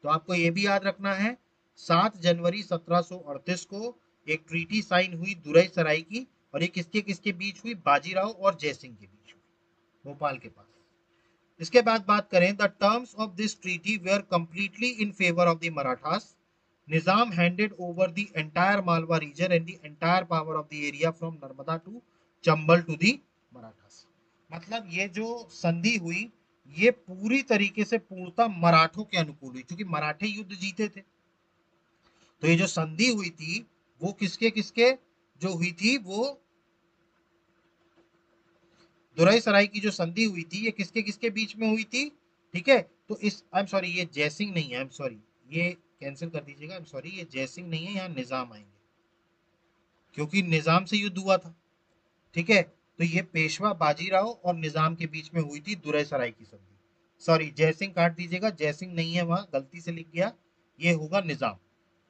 तो आपको यह भी याद रखना है, 7 जनवरी 1738 को एक ट्रीटी साइन हुई दुरई सराय की, और ये किसके किसके बीच हुई? बाजीराव और जयसिंह के बीच हुई, भोपाल के पास। इसके बाद बात करें, the terms of this treaty were completely in favour of the Marathas. Nizam handed over the entire Malwa region and the entire power of the area from Narmada to Chambal to the Marathas. मतलब ये जो संधि हुई ये पूरी तरीके से पूर्णतः मराठों के अनुकूल हुई, क्योंकि मराठे युद्ध जीते थे। तो ये जो संधि हुई थी वो किसके किसके जो हुई थी, वो दुराई सराय की जो संधि हुई थी ये किसके किसके बीच में हुई थी। ठीक है, तो इस आई एम सॉरी ये जयसिंह नहीं है, आई एम सॉरी, ये कैंसिल कर दीजिएगा, आई एम सॉरी, ये जयसिंह नहीं है, यहाँ निजाम आएंगे क्योंकि निजाम से युद्ध हुआ था। ठीक है, तो ये पेशवा बाजीराव और निजाम के बीच में हुई थी दुराई सराय की संधि। सॉरी, जयसिंह काट दीजिएगा, जयसिंह नहीं है, वहां गलती से लिख गया, ये होगा निजाम।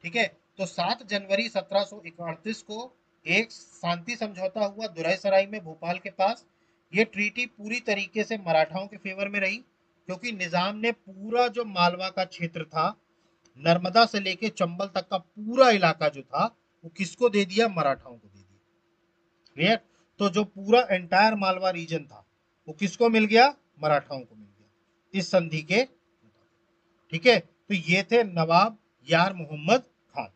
ठीक है, तो 7 जनवरी 1738 को एक शांति समझौता हुआ दुराई सराय में भोपाल के पास। ये ट्रीटी पूरी तरीके से मराठाओं के फेवर में रही, क्योंकि निजाम ने पूरा जो मालवा का क्षेत्र था, नर्मदा से लेके चंबल तक का पूरा इलाका जो था वो किसको दे दिया, मराठाओं को दे दिया। क्लियर, तो जो पूरा एंटायर मालवा रीजन था वो किसको मिल गया, मराठाओं को मिल गया इस संधि के। ठीक है, तो ये थे नवाब यार मोहम्मद खान।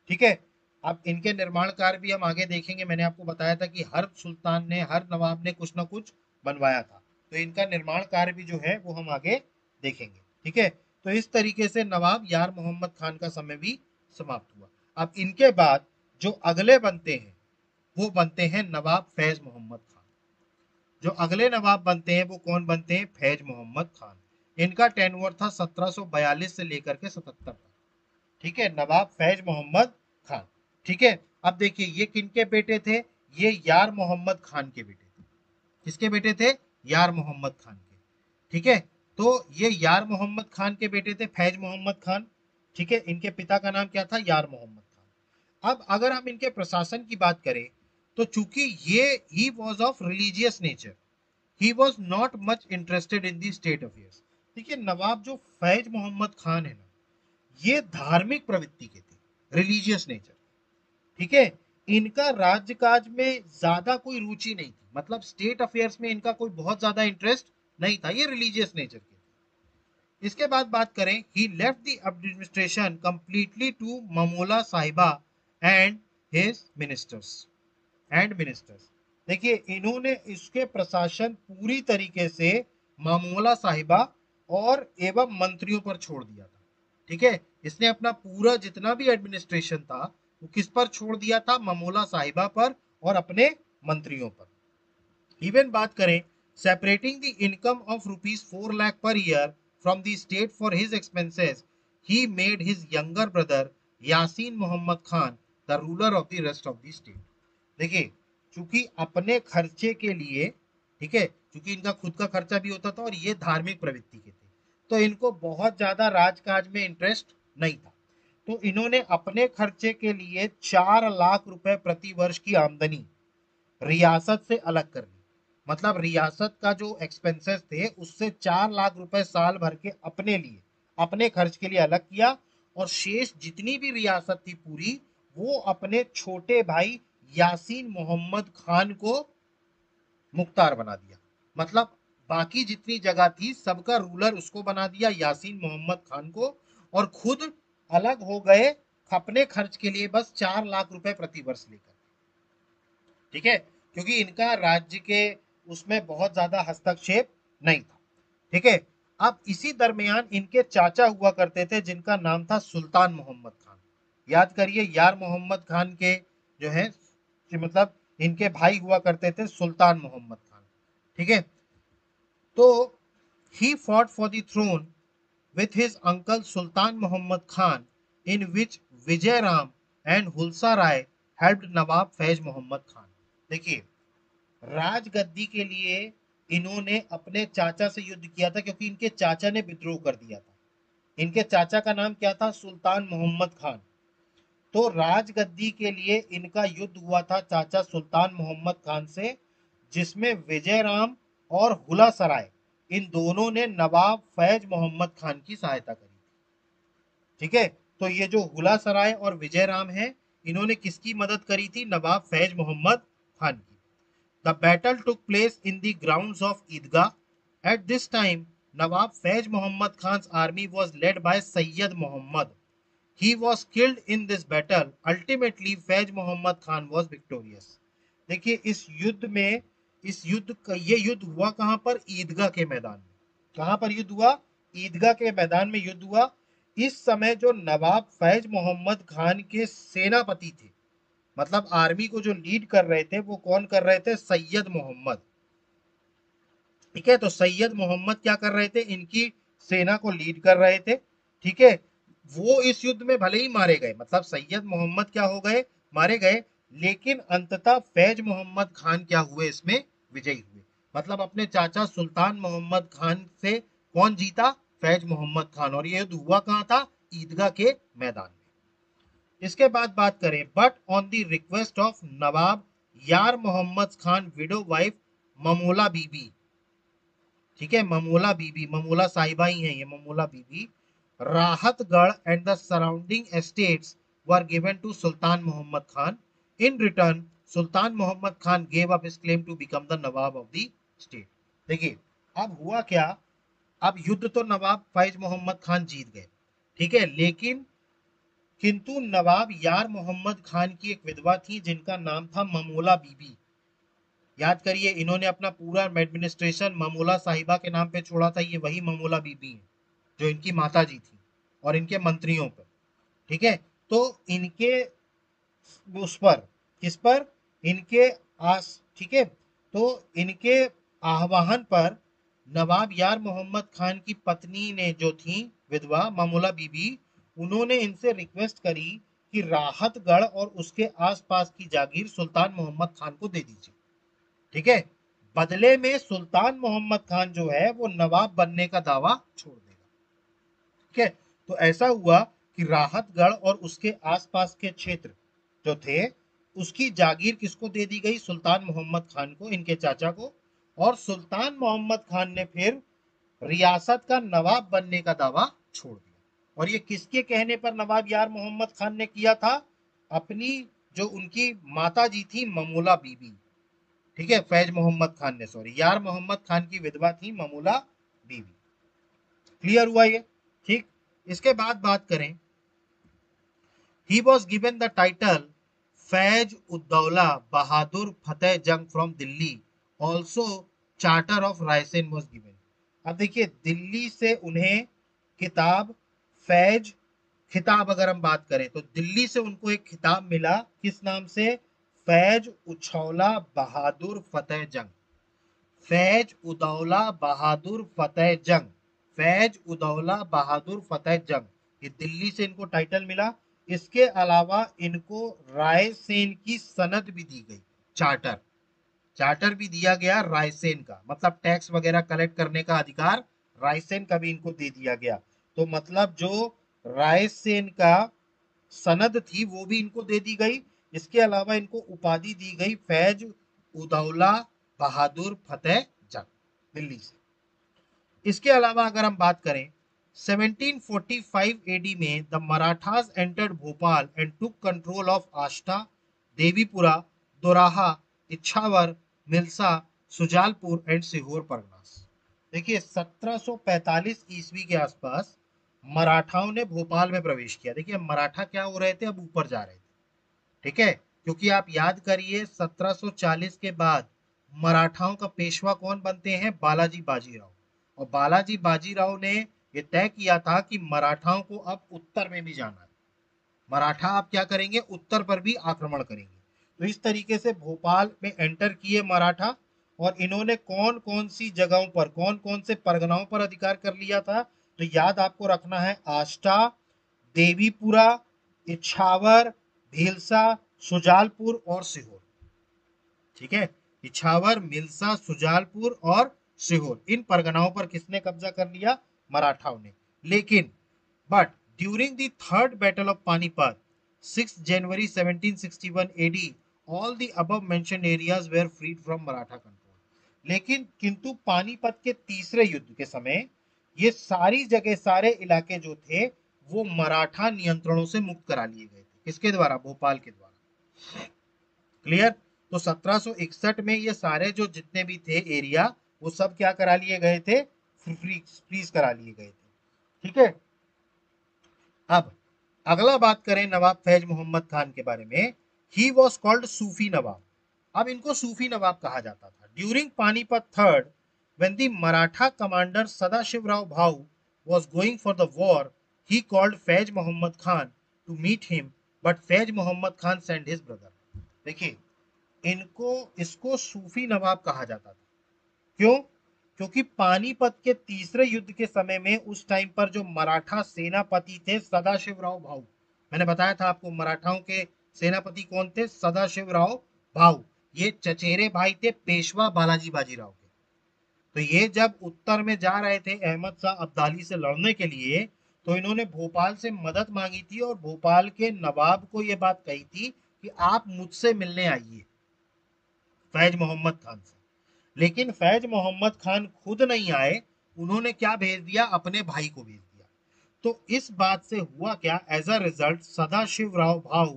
ठीक है, अब इनके निर्माण कार्य भी हम आगे देखेंगे। मैंने आपको बताया था कि हर सुल्तान ने, हर नवाब ने कुछ ना कुछ बनवाया था, तो इनका निर्माण कार्य भी जो है वो हम आगे देखेंगे। ठीक है, तो इस तरीके से नवाब यार मोहम्मद खान का समय भी समाप्त हुआ। अब इनके बाद जो अगले बनते हैं वो बनते हैं नवाब फैज मोहम्मद खान। जो अगले नवाब बनते हैं वो कौन बनते हैं, फैज मोहम्मद खान। इनका टेन्योर था 1742 से लेकर के 77 तक। ठीक है, नवाब फैज मोहम्मद खान। ठीक है, अब देखिए ये किनके बेटे थे, ये यार मोहम्मद खान के बेटे थे। किसके बेटे थे, यार मोहम्मद खान के। ठीक है, तो ये यार मोहम्मद खान के बेटे थे फैज मोहम्मद खान। ठीक है, इनके पिता का नाम क्या था, यार मोहम्मद खान। अब अगर हम इनके प्रशासन की बात करें तो चूंकि ये he was of religious nature, he was not much interested in the state affairs. देखिए नवाब जो फैज मोहम्मद खान है ना, ये धार्मिक प्रवृत्ति के थे, रिलीजियस नेचर। ठीक है, इनका राज्यकाज में ज्यादा कोई रुचि नहीं थी, मतलब स्टेट अफेयर्स में इनका कोई बहुत ज्यादा इंटरेस्ट नहीं था, ये रिलीजियस नेचर के थे। इसके बाद बात करें, he left the administration completely to Mamola Sahiba and his ministers. देखिए इन्होंने इसके प्रशासन पूरी तरीके से मामूला साहिबा और एवं मंत्रियों पर छोड़ दिया था। ठीक है, इसने अपना पूरा जितना भी एडमिनिस्ट्रेशन था वो किस पर छोड़ दिया था, मामूला साहिबा पर और अपने मंत्रियों पर। इवन बात करें, separating the income of ₹4 lakh per year from the state for his expenses, he made his younger brother Yasin Mohammad Khan the ruler of the rest of the state. देखिए चूंकि अपने खर्चे के लिए, ठीक है, क्योंकि इनका खुद का खर्चा भी होता था और ये धार्मिक प्रवृत्ति के थे, तो इनको बहुत ज्यादा राजकाज में इंटरेस्ट नहीं था। तो इन्होंने अपने खर्चे के लिए 4 लाख रुपए प्रति वर्ष की आमदनी रियासत से अलग कर ली। मतलब रियासत का जो एक्सपेंसेस थे उससे 4 लाख रुपए साल भर के अपने लिए, अपने खर्च के लिए अलग किया, और शेष जितनी भी रियासत थी पूरी वो अपने छोटे भाई यासीन मोहम्मद खान को मुख्तार बना दिया। मतलब बाकी जितनी जगह थी सबका रूलर उसको बना दिया, यासीन मोहम्मद खान को, और खुद अलग हो गए अपने खर्च के लिए बस 4 लाख रुपए प्रति वर्ष लेकर। ठीक है, क्योंकि इनका राज्य के उसमें बहुत ज्यादा हस्तक्षेप नहीं था। ठीक है, अब इसी दरमियान इनके चाचा हुआ करते थे जिनका नाम था सुल्तान मोहम्मद खान। याद करिए, यार मोहम्मद खान के जो है मतलब इनके भाई हुआ करते थे सुल्तान मोहम्मद खान। ठीक है, तो he fought for the throne with his uncle Sultan Muhammad Khan, in which Vijay Ram and Hulsa Rai helped नवाब फैज मोहम्मद खान। देखिए राजगद्दी के लिए इन्होंने अपने चाचा से युद्ध किया था, क्योंकि इनके चाचा ने विद्रोह कर दिया था। इनके चाचा का नाम क्या था, सुल्तान मोहम्मद खान। तो राजगद्दी के लिए इनका युद्ध हुआ था चाचा सुल्तान मोहम्मद खान से, जिसमें विजय राम और हुला सराय इन दोनों ने नवाब फैज मोहम्मद खान की सहायता करी। ठीक है, तो ये जो हुला सराय और विजय राम है इन्होंने किसकी मदद करी थी, नवाब फैज मोहम्मद खान की। The battle took place in the grounds of Idgah. At this time Nawab Faiz Mohammad Khan army was led by Syed Mohammad. He was killed in this battle. Ultimately, Faiz Mohammad Khan was victorious. देखिए ये युद्ध हुआ कहां पर? ईदगाह के मैदान में। कहां पर युद्ध हुआ? ईदगाह के मैदान में युद्ध हुआ। इस समय जो नवाब फैज मोहम्मद खान के सेनापति थे, मतलब आर्मी को जो लीड कर रहे थे, वो कौन कर रहे थे? सैयद मोहम्मद। ठीक है, तो सैयद मोहम्मद क्या कर रहे थे? इनकी सेना को लीड कर रहे थे। ठीक है, वो इस युद्ध में भले ही मारे गए, मतलब सैयद मोहम्मद क्या हो गए? मारे गए, लेकिन अंततः फैज मोहम्मद खान क्या हुए? इसमें विजयी हुए। मतलब अपने चाचा सुल्तान मोहम्मद खान से कौन जीता? फैज मोहम्मद खान। और ये युद्ध हुआ कहां था? ईदगाह के मैदान में। इसके बाद बात करें, but on the request of Nawab Yar Mohammad Khan widow wife Mamola Bibi. ठीक है, ममोला बीबी, ममोला साहिबा ही है ये, Mamola Bibi, Rahatgarh and the surrounding estates were given to Sultan Mohammad Khan. In return Sultan Mohammad Khan gave up his claim to become the Nawab of the state. देखिए अब हुआ क्या, अब युद्ध तो नवाब फैज मोहम्मद खान जीत गए, ठीक है, लेकिन किंतु नवाब यार मोहम्मद खान की एक विधवा थी जिनका नाम था ममोला बीबी। याद करिए, इन्होंने अपना पूरा एडमिनिस्ट्रेशन ममोला साहिबा के नाम पे छोड़ा था। ये वही ममोला बीबी है जो इनकी माता जी थी और इनके मंत्रियों पर। ठीक है, तो इनके उस पर, किस पर? इनके आस, ठीक है, तो इनके आह्वान पर नवाब यार मोहम्मद खान की पत्नी ने जो थी विधवा ममोला बीबी, उन्होंने इनसे रिक्वेस्ट करी कि राहतगढ़ और उसके आसपास की जागीर सुल्तान मोहम्मद खान को दे दीजिए। ठीक है, बदले में सुल्तान मोहम्मद खान जो है वो नवाब बनने का दावा छोड़ देगा। ठीक है, तो ऐसा हुआ कि राहतगढ़ और उसके आसपास के क्षेत्र जो थे, उसकी जागीर किसको दे दी गई? सुल्तान मोहम्मद खान को, इनके चाचा को। और सुल्तान मोहम्मद खान ने फिर रियासत का नवाब बनने का दावा छोड़ दिया। और ये किसके कहने पर नवाब यार मोहम्मद खान ने किया था? अपनी जो उनकी माता जी थी ममोला बीबी। ठीक है, फैज मोहम्मद खान ने, सॉरी, यार मोहम्मद खान की विधवा थी ममूला बीबी। क्लियर हुआ ये? ठीक, इसके बाद बात करें, he was given the title Faiz Uddaula Bahadur Fateh Jung from Delhi. Also charter of Raisen was given. अब देखिए, दिल्ली से उन्हें किताब फैज, खिताब अगर हम बात करें तो दिल्ली से उनको एक खिताब मिला, किस नाम से? फैज उछौला बहादुर फतेह जंग। फैज उदौला बहादुर फतेह जंग, फैज उदौला बहादुर फतेह जंग, ये दिल्ली से इनको टाइटल मिला। इसके अलावा इनको रायसेन की सनद भी दी गई, चार्टर, चार्टर भी दिया गया रायसेन का, मतलब टैक्स वगैरह कलेक्ट करने का अधिकार रायसेन का भी इनको दे दिया गया। तो मतलब जो रायसेन का सनद थी वो भी इनको दे दी गई। इसके अलावा इनको उपाधि दी गई फैज उदौला बहादुर फतेह जंग, दिल्ली से। इसके अलावा अगर हम बात करें, 1745 एडी में the Marathas entered Bhopal and took control of Ashta, Devipura, Doraha, Ichhawar, Milsa, Shujalpur and Sehore parganas. देखिए 1745 ईस्वी के आसपास मराठाओं ने भोपाल में प्रवेश किया। देखिए मराठा क्या हो रहे थे? अब ऊपर जा रहे थे। ठीक है, क्योंकि आप याद करिए 1740 के बाद मराठाओं का पेशवा कौन बनते हैं? बालाजी बाजीराव। और बालाजी बाजीराव ने यह तय किया था कि मराठाओं को अब उत्तर में भी जाना है, मराठा आप क्या करेंगे? उत्तर पर भी आक्रमण करेंगे। तो इस तरीके से भोपाल में एंटर किए मराठा, और इन्होंने कौन कौन सी जगहों पर, कौन कौन से परगनाओं पर अधिकार कर लिया था? तो याद आपको रखना है, आष्टा, देवीपुरा, इछावर, भीलसा, सुजालपुर और सीहोर। ठीक है, इछावर, मिल्सा, सुजालपुर और सीहोर, इन परगनाओं पर किसने कब्जा कर लिया? मराठाओं ने। लेकिन but during the third battle of Panipat 6 January 1761 AD, all the above mentioned areas were freed from Maratha control. लेकिन किंतु पानीपत के तीसरे युद्ध के समय ये सारी जगह, सारे इलाके जो थे वो मराठा नियंत्रणों से मुक्त करा लिए गए थे। किसके द्वारा? भोपाल के द्वारा। क्लियर? तो 1761 में ये सारे जो जितने भी थे एरिया, वो सब क्या करा लिए गए थे? फ्रीज करा लिए गए थे। ठीक है, अब अगला बात करें नवाब फैज मोहम्मद खान के बारे में, ही वॉज कॉल्ड सूफी नवाब। अब इनको सूफी नवाब कहा जाता था। During Panipat third, when the Maratha commander Sadashivrao Bhau was going for the war, he called Faiz Muhammad Khan to meet him, but Faiz Muhammad Khan sent his brother. देखिए, इनको इसको सूफी नवाब कहा जाता था। क्यों? क्योंकि पानीपत के तीसरे युद्ध के समय में उस टाइम पर जो मराठा सेनापति थे सदाशिवराव भाऊ, मैंने बताया था आपको मराठाओं के सेनापति कौन थे, सदाशिवराव भाऊ। ये चचेरे भाई थे पेशवा बालाजी बाजीराव के। तो ये जब उत्तर में जा रहे थे अहमद शाह अब्दाली से लड़ने के लिए, तो इन्होंने भोपाल से मदद मांगी थी और भोपाल के नवाब को यह बात कही थी कि आप मुझसे मिलने आइए, फैज मोहम्मद खान से। लेकिन फैज मोहम्मद खान खुद नहीं आए, उन्होंने क्या भेज दिया, अपने भाई को भेज दिया। तो इस बात से हुआ क्या, as a result Sadashiv Rao Bhau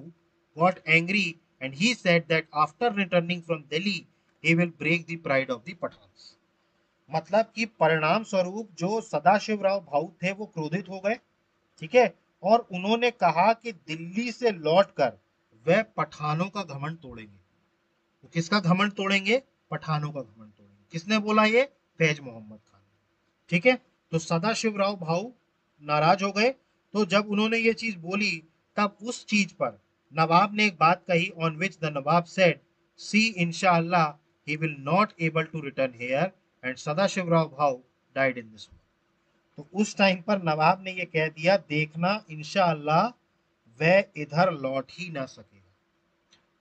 got angry and he said that after returning from Delhi he will break the pride of the Pathans. मतलब कि परिणाम स्वरूप जो सदाशिव राव भाऊ थे वो क्रोधित हो गए, ठीक है, और उन्होंने कहा कि दिल्ली से लौटकर वह पठानों का घमंड तोड़ेंगे। तो किसका घमंड तोड़ेंगे, पठानों का घमंड तोड़ेंगे। किसने बोला ये, फैज मोहम्मद खान। ठीक है, तो सदाशिव राव भाऊ नाराज हो गए। तो जब उन्होंने ये चीज बोली, तब उस चीज पर नवाब ने एक बात कही, on which the Nawab said, see इंशाअल्लाह he will not able to return here, and Sadashiv Rao Bhau died in this. तो उस टाइम पर नवाब ने ये कह दिया, देखना इंशाअल्लाह वह इधर लौट ही ना सकेगा,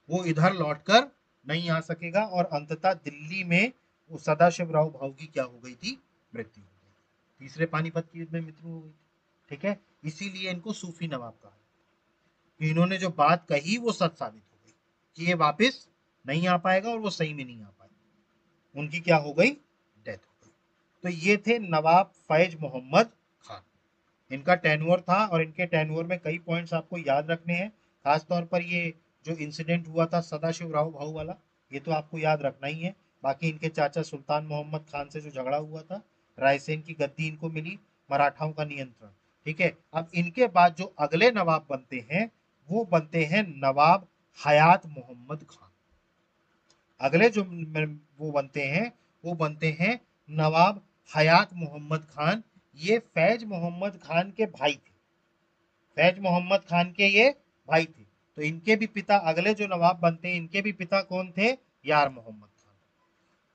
वो इधर लौटकर नहीं आ सकेगा। और अंततः दिल्ली में वो सदाशिव राव भाऊ की क्या हो गई थी, मृत्यु हो गई। तीसरे पानीपत के युद्ध में मृत्यु हो गई थी। ठीक है, इसीलिए इनको सूफी नवाब कहा। इन्होंने जो बात कही वो सच साबित हो गई कि ये वापस नहीं आ पाएगा, और वो सही में नहीं आ पाएगा। उनकी क्या हो गई, डेथ हो गई। तो ये थे नवाब फैज मोहम्मद खान। इनका टेन्योर था, और इनके टेन्योर में कई पॉइंट्स आपको याद रखने हैं। खासतौर पर ये जो इंसिडेंट हुआ था सदाशिव राव भाऊ वाला, ये तो आपको याद रखना ही है। बाकी इनके चाचा सुल्तान मोहम्मद खान से जो झगड़ा हुआ था, रायसेन की गद्दी इनको मिली, मराठाओं का नियंत्रण। ठीक है, अब इनके बाद जो अगले नवाब बनते हैं वो बनते हैं नवाब हयात मोहम्मद खान। अगले जो वो बनते हैं वो बनते हैं नवाब हयात मोहम्मद खान। ये फैज मोहम्मद खान के भाई थे। फैज मोहम्मद खान के ये भाई थे। तो इनके भी पिता, अगले जो नवाब बनते हैं इनके भी पिता कौन थे, यार मोहम्मद खान।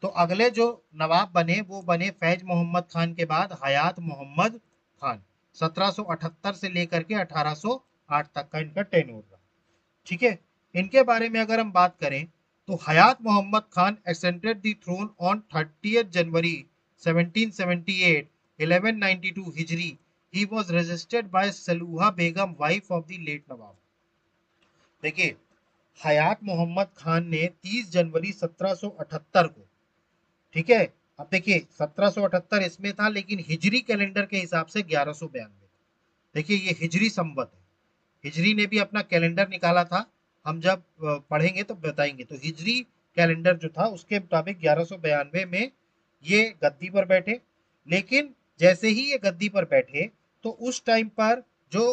तो अगले जो नवाब बने वो बने फैज मोहम्मद खान के बाद हयात मोहम्मद खान। 1778 से लेकर के 1808 तक का इनका टेन्योर रहा। ठीक है, इनके बारे में अगर हम बात करें तो हयात Mohammad Khan ascended the throne on 30th January 1778 1192 Hijri. He was resisted by सलूहा Begum wife of the late नवाब। देखिए, हयात मोहम्मद खान ने 30 जनवरी 1778 को, ठीक है, अब देखिए 1778 इसमें था, लेकिन हिजरी कैलेंडर के हिसाब से 1192। देखिए ये हिजरी संवत है, हिजरी ने भी अपना कैलेंडर निकाला था। हम जब पढ़ेंगे तो बताएंगे। तो हिजरी कैलेंडर जो था उसके मुताबिक 1192 में ये गद्दी पर बैठे। लेकिन जैसे ही ये गद्दी पर बैठे तो उस टाइम पर जो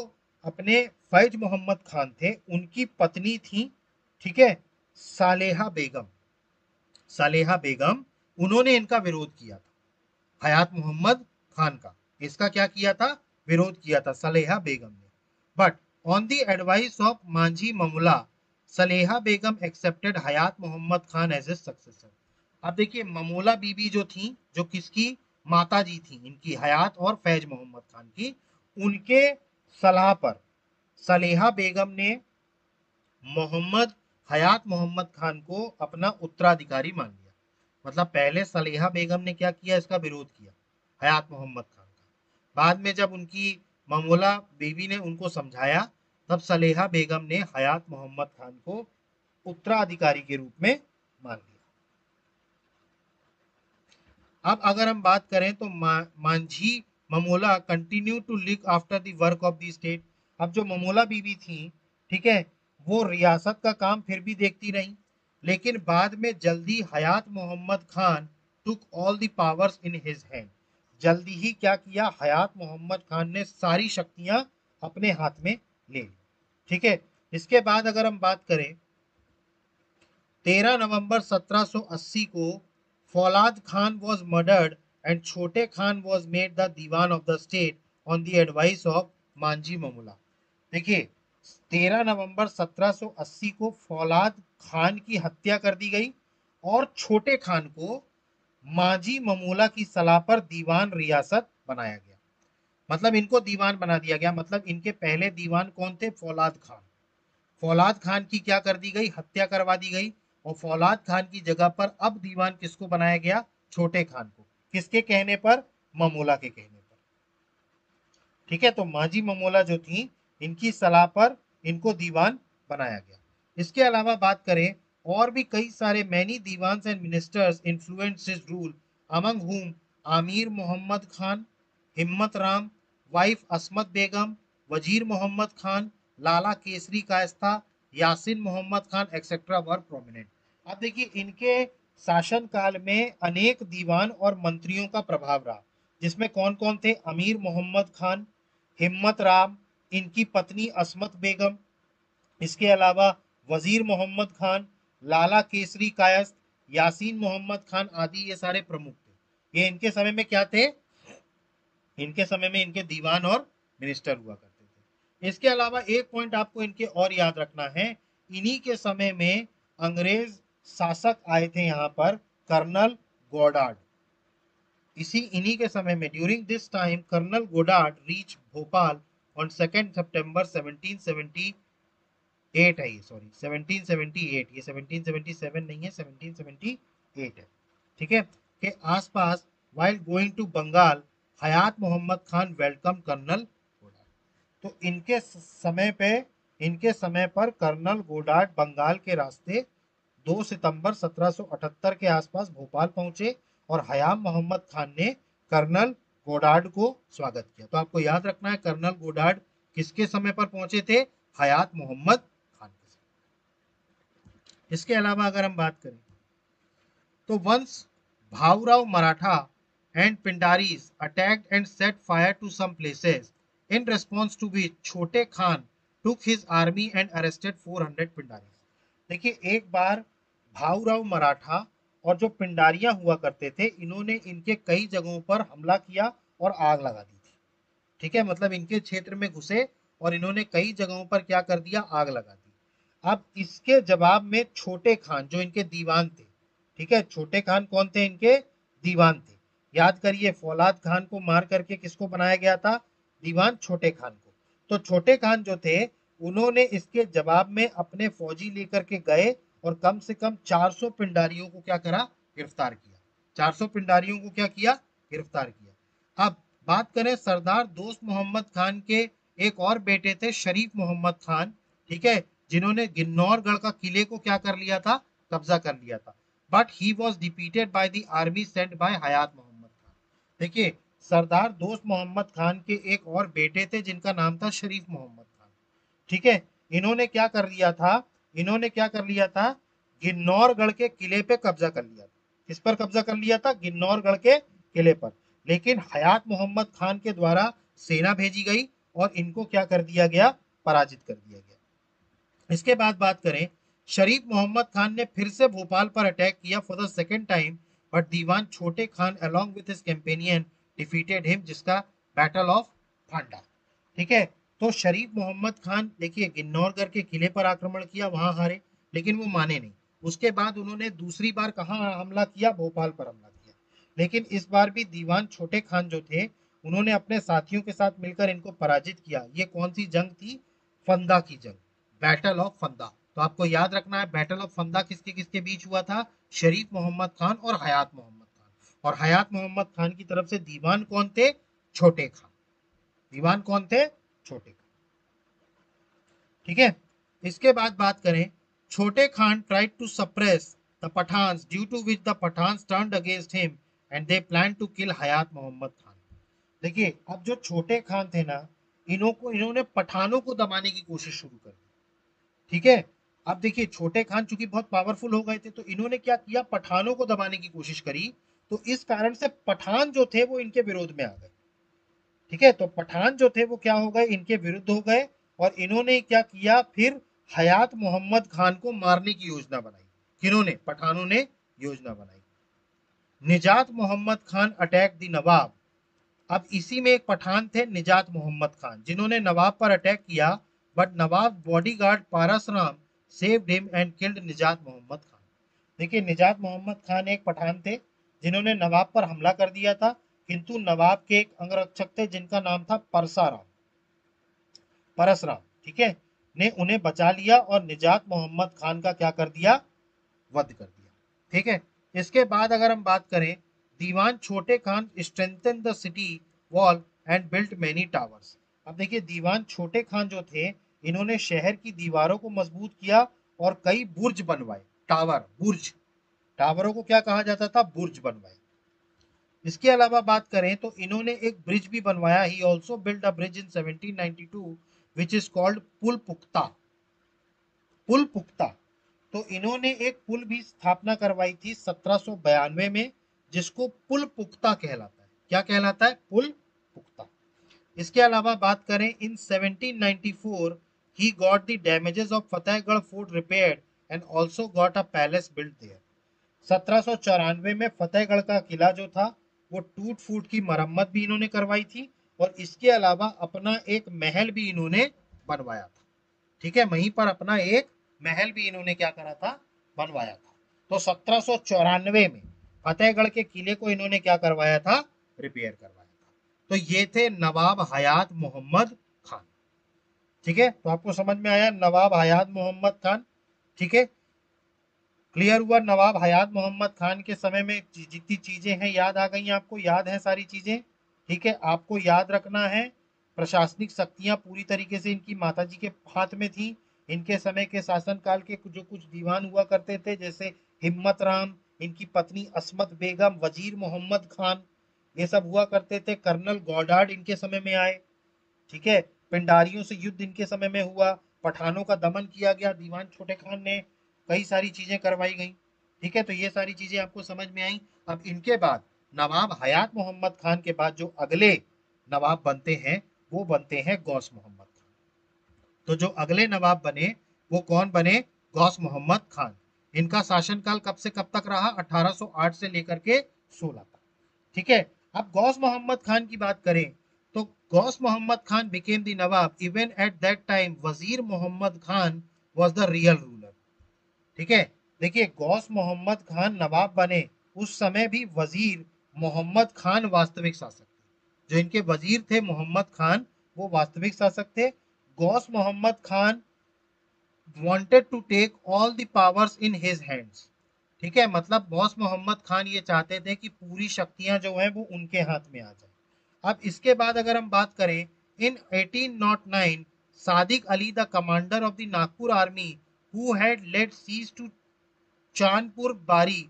अपने फैज मोहम्मद खान थे उनकी पत्नी थी, ठीक है, सालेहा बेगम। सालेहा बेगम, उन्होंने इनका विरोध किया था, हयात मोहम्मद खान का। इसका क्या किया था, विरोध किया था सलेहा बेगम ने। But on the advice of Manjhi Mamula, Saleha Begum accepted Hayat Mohammad Khan as a successor. अब देखिए ममोला बीबी जो थी, जो किसकी माता जी थी, इनकी हयात और फैज मोहम्मद खान की, उनके सलाह पर सलेहा बेगम ने मोहम्मद हयात मोहम्मद खान को अपना उत्तराधिकारी मान लिया। मतलब पहले सलेहा बेगम ने क्या किया, इसका विरोध किया, हयात मोहम्मद खान का। बाद में जब उनकी ममोला बीवी ने उनको समझाया, तब सलेहा बेगम ने हयात मोहम्मद खान को उत्तराधिकारी के रूप में मान लिया। अब अगर हम बात करें तो Manjhi Mamola continue to look after the work of the state. अब जो ममोला बीबी थी, ठीक है, वो रियासत का काम फिर भी देखती रही, लेकिन बाद में जल्दी Hayat Mohammad Khan took all the powers in his hand. जल्दी ही क्या किया, हयात मोहम्मद खान ने सारी शक्तियां अपने हाथ में ले ली। ठीक है, इसके बाद अगर हम बात करें 13 नवंबर 1780 को Faulad Khan was murdered and Chhote Khan was made the diwan of the state on the advice of Manjhi Mamula. देखिए 13 नवंबर 1780 को फौलाद खान की हत्या कर दी गई और छोटे खान को मांझी ममूला की सलाह पर दीवान रियासत बनाया गया। मतलब इनको दीवान बना दिया गया, मतलब इनके पहले दीवान कौन थे? फौलाद खान। फौलाद खान की क्या कर दी गई? हत्या करवा दी गई। और फौलाद खान की जगह पर अब दीवान किसको बनाया गया? छोटे खान को। किसके कहने पर? ममूला के कहने पर। ठीक है, तो मांझी ममूला जो थी इनकी सलाह पर इनको दीवान बनाया गया। इसके अलावा बात करें और भी कई सारे many diwans and ministers influenced his rule among whom Amir Mohammad Khan, हिम्मत राम, वाइफ असमत बेगम, वजीर मोहम्मद खान, लाला केसरी कायस्था, यासिन मोहम्मद खान एक्सेट्रा वर प्रोमिनेंट। अब देखिए इनके शासन काल में अनेक दीवान और मंत्रियों का प्रभाव रहा, जिसमें कौन कौन थे? अमीर मोहम्मद खान, हिम्मत राम, इनकी पत्नी असमत बेगम, इसके अलावा वजीर मोहम्मद खान, लाला केसरी कायस्थ, यासीन मोहम्मद खान आदि ये सारे प्रमुख थे। ये इनके समय में क्या थे? इनके समय में इनके दीवान और मिनिस्टर हुआ करते थे। इसके अलावा एक पॉइंट आपको इनके और याद रखना है, इन्हीं के समय में अंग्रेज शासक आए थे यहाँ पर, कर्नल गोडार्ड। इसी इन्हीं के समय में during this time colonel Goddard reach Bhopal on 2 September 1778 है, ये सॉरी 1778, ये 1777 नहीं है, 1778 है। ठीक है, के आसपास while going to Bengal Hayat Mohammad Khan welcome colonel Goddard. तो इनके समय पर कर्नल गोडार्ड बंगाल के रास्ते 2 सितंबर 1778 के आसपास भोपाल पहुंचे और हयाम मोहम्मद खान ने कर्नल गोडार्ड को स्वागत किया। तो आपको याद रखना है कर्नल गोडार्ड किसके समय पर पहुंचे थे? हयात मोहम्मद खान के समय। इसके अलावा अगर हम बात करें तो once Bhaurao Maratha and Pindaris attacked and set fire to some places, in response to which छोटे Khan took his army and arrested 400 Pindaris। देखिए एक बार भाऊराव मराठा और जो पिंडारियां हुआ करते थे, इन्होंने इनके कई जगहों पर हमला किया और आग लगा दी थी। ठीक है, मतलब इनके क्षेत्र में घुसे और इन्होंने कई जगहों पर क्या कर दिया? आग लगा दी। अब इसके जवाब में छोटे खान जो इनके दीवान थे, ठीक है, छोटे खान कौन थे? इनके दीवान थे। याद करिए फौलाद खान को मार करके किसको बनाया गया था? दीवान छोटे खान को। तो छोटे खान जो थे उन्होंने इसके जवाब में अपने फौजी लेकर के गए और कम से कम 400 पिंडारियों को क्या करा? गिरफ्तार किया। 400 पिंडारियों को क्या किया? गिरफ्तार किया। अब बात करें सरदार दोस्त मोहम्मद खान के एक और बेटे थे शरीफ मोहम्मद खान, ठीक है, जिन्होंने गिन्नौरगढ़ का किले को क्या कर लिया था? कब्जा कर लिया था। But he was defeated by the army sent by Hayat Mohammad Khan. देखिए सरदार दोस्त मोहम्मद खान के एक और बेटे थे जिनका नाम था शरीफ मोहम्मद खान। ठीक है, इन्होंने क्या कर लिया था? इन्होंने क्या कर लिया था? गिन्नौरगढ़ के किले पे कब्जा कर लिया था। किस पर कब्जा कर लिया था? गिन्नौरगढ़ के किले पर। लेकिन हयात मोहम्मद खान के द्वारा सेना भेजी गई और इनको क्या कर दिया गया? पराजित कर दिया गया। इसके बाद बात करें शरीफ मोहम्मद खान ने फिर से भोपाल पर अटैक किया for the second time, but Diwan Chhote Khan along with his companion defeated him, जिसका बैटल ऑफ फांडा। ठीक है, तो शरीफ मोहम्मद खान देखिए गिन्नौरगढ़ के किले पर आक्रमण किया, वहां हारे, लेकिन वो माने नहीं। उसके बाद उन्होंने दूसरी बार कहां हमला किया? भोपाल पर हमला किया। लेकिन इस बार भी दीवान छोटे खान जो थे उन्होंने अपने साथियों के साथ मिलकर इनको पराजित किया। ये कौन सी जंग थी? फंदा की जंग, बैटल ऑफ फंदा। तो आपको याद रखना है बैटल ऑफ फंदा किसके किसके बीच हुआ था? शरीफ मोहम्मद खान और हयात मोहम्मद खान। और हयात मोहम्मद खान की तरफ से दीवान कौन थे? छोटे खान। दीवान कौन थे? छोटे खान। ठीक है, इसके बाद बात करें Chhote Khan tried to suppress the Pathans due to which the Pathans turned against him and they plan to kill Hayat Mohammad Khan. देखिए अब जो छोटे खान थे ना, इन्होंने पठानों को दबाने की कोशिश शुरू कर दी। ठीक है, अब देखिए छोटे खान चूंकि बहुत पावरफुल हो गए थे तो इन्होंने क्या किया? पठानों को दबाने की कोशिश करी। तो इस कारण से पठान जो थे वो इनके विरोध में आ गए। ठीक है, तो पठान जो थे वो क्या हो गए? इनके विरुद्ध हो गए और इन्होंने क्या किया, फिर हयात मोहम्मद खान को मारने की योजना बनाई। किन्होंने? पठानों ने योजना बनाई। निजात मोहम्मद खान अटैक द नवाब। अब इसी में एक पठान थे निजात मोहम्मद खान, जिन्होंने नवाब पर अटैक किया, but Nawab bodyguard Parasram saved him and killed निजात मोहम्मद खान। देखिए, निजात मोहम्मद खान एक पठान थे जिन्होंने नवाब पर हमला कर दिया था, किंतु नवाब के एक अंगरक्षक थे जिनका नाम था परसराम, ठीक है, ने उन्हें बचा लिया और निजात मोहम्मद खान का क्या कर दिया, वध कर दिया। ठीक है। इसके बाद अगर हम बात करें, दीवान Chhote Khan strengthen the city wall and built many towers. अब देखिए, दीवान छोटे खान जो थे, इन्होंने शहर की दीवारों को मजबूत किया और कई बुर्ज बनवाए। टावर, बुर्ज, टावरों को क्या कहा जाता था, बुर्ज बनवाए। इसके अलावा बात करें तो इन्होंने एक ब्रिज भी बनवाया। He also build a bridge in 1792 which is called Pul Pukhta. Pul पुख्ता, तो इन्होंने एक पुल भी स्थापना करवाई थी 1792 में, जिसको पुल पुख्ता कहलाता है। क्या कहलाता है? पुल पुख्ता। इसके अलावा बात करें, in 1794 he got the damages of Fatehgarh fort repaired and also got a palace built there. 1794 में फतेहगढ़ का किला जो था, वो टूट फूट की मरम्मत भी इन्होंने करवाई थी, और इसके अलावा अपना एक महल भी इन्होंने बनवाया था। ठीक है, वहीं पर अपना एक महल भी इन्होंने क्या करा था, बनवाया था। तो 1794 में फतेहगढ़ के किले को इन्होंने क्या करवाया था, रिपेयर करवाया था। तो ये थे नवाब हयात मोहम्मद खान। ठीक है, तो आपको समझ में आया नवाब हयात मोहम्मद खान। ठीक है, क्लियर हुआ। नवाब हयात मोहम्मद खान के समय में जितनी चीजें हैं याद आ गई, आपको याद है सारी चीजें। ठीक है, आपको याद रखना है, प्रशासनिक शक्तियां पूरी तरीके से इनकी माताजी के हाथ में थी। इनके समय के शासनकाल के जो कुछ दीवान हुआ करते थे, जैसे हिम्मत राम, इनकी पत्नी अस्मत बेगम, वजीर मोहम्मद खान, ये सब हुआ करते थे। कर्नल गॉडार्ड इनके समय में आए। ठीक है, पिंडारियों से युद्ध इनके समय में हुआ, पठानों का दमन किया गया दीवान छोटे खान ने, कई सारी चीजें करवाई गई। ठीक है, तो ये सारी चीजें आपको समझ में आई। अब इनके बाद नवाब हयात मोहम्मद खान के बाद जो अगले नवाब बनते हैं, वो बनते हैं गौस मोहम्मद खान। तो जो अगले नवाब बने, वो कौन बने? गौस मोहम्मद खान। इनका शासनकाल कब से कब तक रहा? 1808 से लेकर के 16 तक। ठीक है, अब गौस मोहम्मद खान की बात करें, तो Ghaus Mohammad Khan became the Nawab. Even at that time Wazir Mohammad Khan was the real ruler. ठीक है, देखिए, गौस मोहम्मद खान नवाब बने, उस समय भी वजीर मोहम्मद खान वास्तविक शासक थे। जो इनके वजीर थे मोहम्मद खान, वो वास्तविक शासक थे। Ghaus Mohammad Khan wanted to take all the powers in his hands। ठीक है, मतलब गौस मोहम्मद खान ये चाहते थे कि पूरी शक्तियां जो हैं वो उनके हाथ में आ जाए। अब इसके बाद अगर हम बात करें, in 1809 Sadiq Ali the commander of the Nagpur army who had laid siege to Chandpur Bari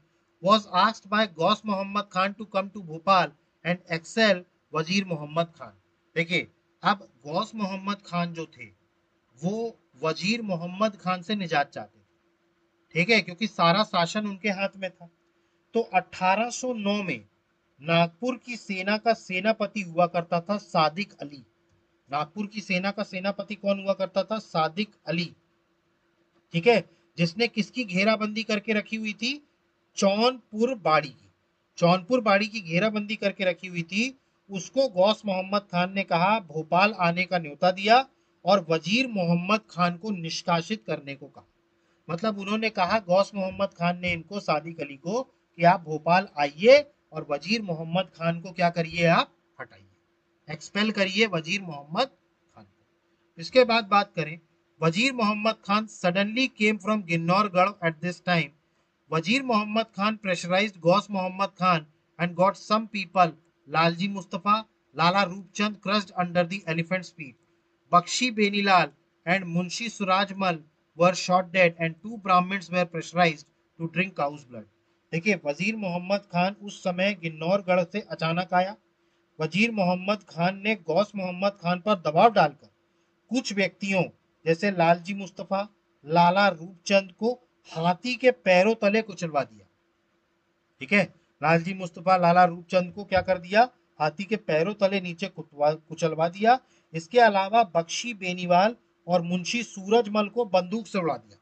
was asked by Ghaus Mohammad Khan to come to Bhopal and excel वजीर मोहम्मद खान। देखिए, अब गौस मोहम्मद खान जो थे, वो वजीर मोहम्मद खान से निजात चाहते थे। ठीक है, क्योंकि सारा शासन उनके हाथ में था। तो 1809 में नागपुर की सेना का सेनापति हुआ करता था सादिक अली। नागपुर की सेना का सेनापति कौन हुआ करता था? सादिक अली। ठीक है, जिसने किसकी घेराबंदी करके रखी हुई थी? चौनपुर बाड़ी की। चौनपुर बाड़ी की घेराबंदी करके रखी हुई थी। उसको गौस मोहम्मद खान ने कहा, भोपाल आने का न्योता दिया और वजीर मोहम्मद खान को निष्कासित करने को कहा। मतलब उन्होंने कहा गौस मोहम्मद खान ने इनको, सादिक अली को, कि आप भोपाल आइए और वजीर मोहम्मद खान को क्या करिए, आप हटाइए, एक्सपेल करिए वजीर मोहम्मद खान को। इसके बाद बात करें, Wazir Mohammad Khan suddenly came from Ginnaurgarh at this time. Wazir Mohammad Khan pressurised Ghaus Mohammad Khan and got some people, Lalji Mustafa, Lala Roopchand crushed under the elephant's feet. Bakshi Benilal and Munshi Surajmal were shot dead and two Brahmins were pressurized to drink cow's blood। देखिए, वजीर मोहम्मद खान उस समय गिन्नौरगढ़ से अचानक आया। वजीर मोहम्मद खान ने गौस मोहम्मद खान पर दबाव डालकर कुछ व्यक्तियों, जैसे लालजी मुस्तफा, लाला रूपचंद को हाथी के पैरों तले कुचलवा दिया। ठीक है, लालजी मुस्तफा, लाला रूपचंद को क्या कर दिया? हाथी के पैरों तले नीचे कुचलवा दिया। इसके अलावा बख्शी बेनीवाल और मुंशी सूरजमल को बंदूक से उड़ा दिया।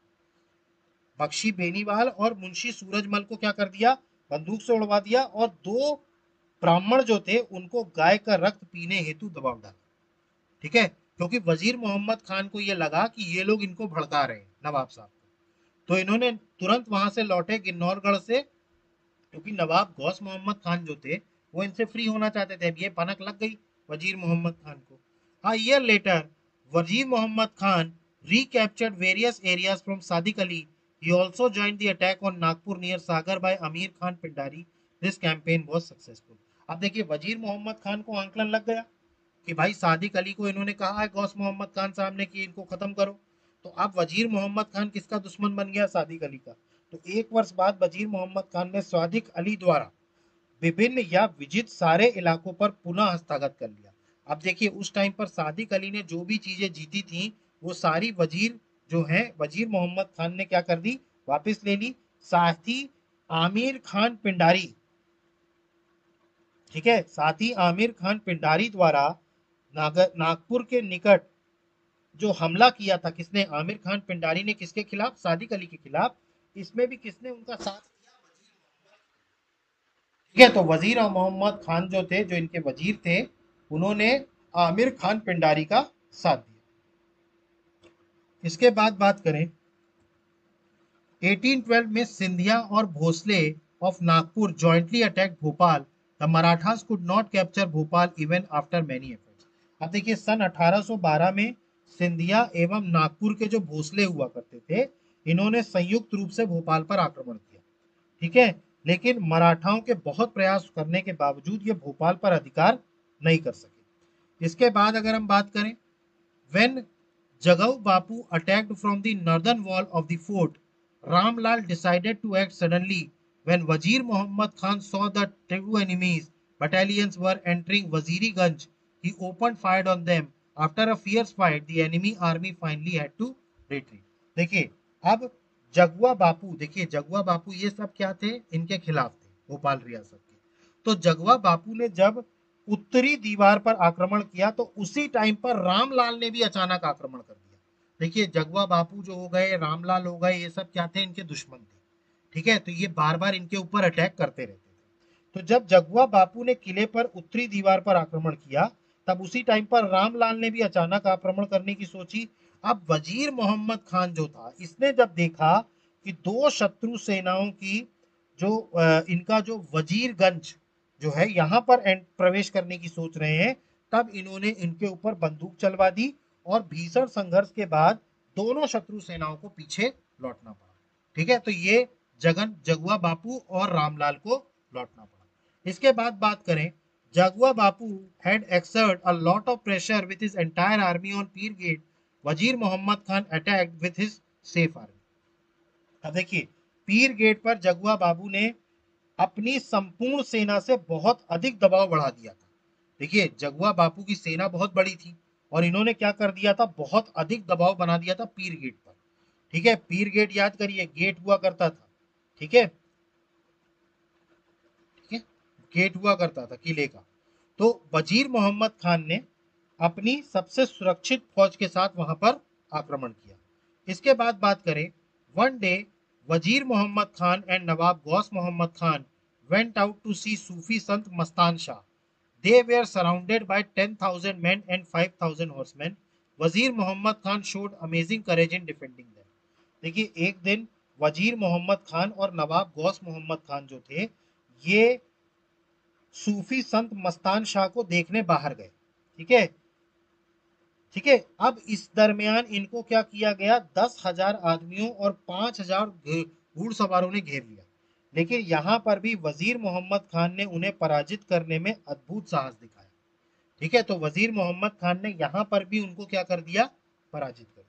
बख्शी बेनीवाल और मुंशी सूरजमल को क्या कर दिया, बंदूक से उड़वा दिया, और दो ब्राह्मण जो थे उनको गाय का रक्त पीने हेतु दबाव डाला। ठीक है, क्योंकि वजीर मोहम्मद खान को ये लगा कि ये लोग इनको भड़का रहे हैं नवाब साहब को, तो इन्होंने तुरंत वहां से लौटे किन्नौरगढ़ से, क्योंकि नवाब गौस मोहम्मद खान जो थे वो इनसे फ्री होना चाहते थे। अब ये भनक लग गई वजीर मोहम्मद खान को। A year later, Wazir Muhammad Khan recaptured various areas from Sadiq Ali. He also joined the attack on Nagpur near Sagar by Amir Khan Pindari. This campaign was successful. अब देखिए वजीर मोहम्मद खान को आंकलन लग गया कि भाई सादिक अली को इन्होंने कहा है गौस मोहम्मद खान साहब ने कि इनको खत्म करो, तो अब वजीर मोहम्मद खान किसका दुश्मन बन गया, सादिक अली का। तो एक वर्ष बाद वजीर मोहम्मद खान ने सादिक अली द्वारा विभिन्न या विजित सारे इलाकों पर पुनः हस्तगत कर लिया। अब देखिए उस टाइम पर सादिक अली ने जो भी चीजें जीती थी वो सारी वजीर जो है वजीर मोहम्मद खान ने क्या कर दी, वापस ले ली। साथ ही आमिर खान पिंडारी, ठीक है, साथ ही आमिर खान पिंडारी द्वारा नागपुर के निकट जो हमला किया था, किसने, आमिर खान पिंडारी ने, किसके खिलाफ, सादिक अली के खिलाफ, इसमें भी किसने उनका साथ दिया, ठीक है। तो वजीर और मोहम्मद खान जो थे, जो इनके वजीर थे, उन्होंने आमिर खान पिंडारी का साथ दिया। इसके बाद बात करें 1812 में सिंधिया और Bhonsle of Nagpur jointly attack Bhopal. The Marathas could not capture Bhopal even after many efforts. अब देखिए सन 1812 में सिंधिया एवं नागपुर के जो भोसले हुआ करते थे, इन्होंने संयुक्त रूप से भोपाल पर आक्रमण किया, ठीक है, लेकिन मराठाओं के बहुत प्रयास करने के बावजूद ये भोपाल पर अधिकार नहीं कर सके। इसके बाद अगर हम बात करें, when Jagau Bapu attacked from the northern wall of the fort, Ramlal decided to act suddenly when Wazir Mohammad Khan saw the two enemies battalions were entering Waziriganj. He opened fire on them. After a fierce fight, the enemy army finally had to retreat. देखिए अब Jaguar बापू, देखिए Jaguar बापू ये सब क्या थे, इनके खिलाफ थे भोपाल रियासत के। तो जगुआ बापू ने जब उत्तरी दीवार पर आक्रमण किया तो उसी टाइम पर रामलाल ने भी अचानक आक्रमण कर दिया। देखिए जगुआ बापू जो हो गए, रामलाल हो गए, ये सब क्या थे, इनके दुश्मन थे, ठीक है। तो ये बार बार इनके ऊपर अटैक करते रहते थे। तो जब जगुआ बापू ने किले पर उत्तरी दीवार पर आक्रमण किया, तब उसी टाइम पर रामलाल ने भी अचानक आक्रमण करने की सोची। अब वजीर मोहम्मद खान जो था, इसने जब देखा कि दो शत्रु सेनाओं की जो इनका जो वजीरगंज जो है यहाँ पर प्रवेश करने की सोच रहे हैं, तब इन्होंने इनके ऊपर बंदूक चलवा दी और भीषण संघर्ष के बाद दोनों शत्रु सेनाओं को पीछे लौटना पड़ा, ठीक है। तो ये जगुआ बापू और रामलाल को लौटना पड़ा। इसके बाद बात करें, Jaguar Bapu had exerted a lot of pressure with his entire army on Peer Gate. वजीर Mohammad Khan attacked with his safe army. अब देखिए पीर गेट पर जगुआ बाबू ने अपनी संपूर्ण सेना से बहुत अधिक दबाव बढ़ा दिया था। देखिए जगुआ बापू की सेना बहुत बड़ी थी और इन्होंने क्या कर दिया था, बहुत अधिक दबाव बना दिया था पीर गेट पर, ठीक है। पीर गेट याद करिए, गेट हुआ करता था, ठीक है, ठीक है, गेट हुआ करता था किले का। तो वजीर मोहम्मद खान ने अपनी सबसे सुरक्षित फौज के साथ वहां पर आक्रमण किया। इसके बाद बात करें, one day Wazir Mohammad Khan and Nawab Ghaus Mohammad Khan went out to see सूफी संत Mastan Shah. They were surrounded by 10,000 men and 5,000 horsemen. वजीर Mohammad Khan showed amazing courage in defending them. देखिए एक दिन वजीर मोहम्मद खान और नवाब गौस मोहम्मद खान जो थे, ये सूफी संत मस्तान शाह को देखने बाहर गए, ठीक है, ठीक है। अब इस दरमियान इनको क्या किया गया, 10,000 आदमियों और 5,000 घुड़सवारों ने घेर लिया, लेकिन यहाँ पर भी वजीर मोहम्मद खान ने उन्हें पराजित करने में अद्भुत साहस दिखाया, ठीक है। तो वजीर मोहम्मद खान ने यहाँ पर भी उनको क्या कर दिया, पराजित कर दिया।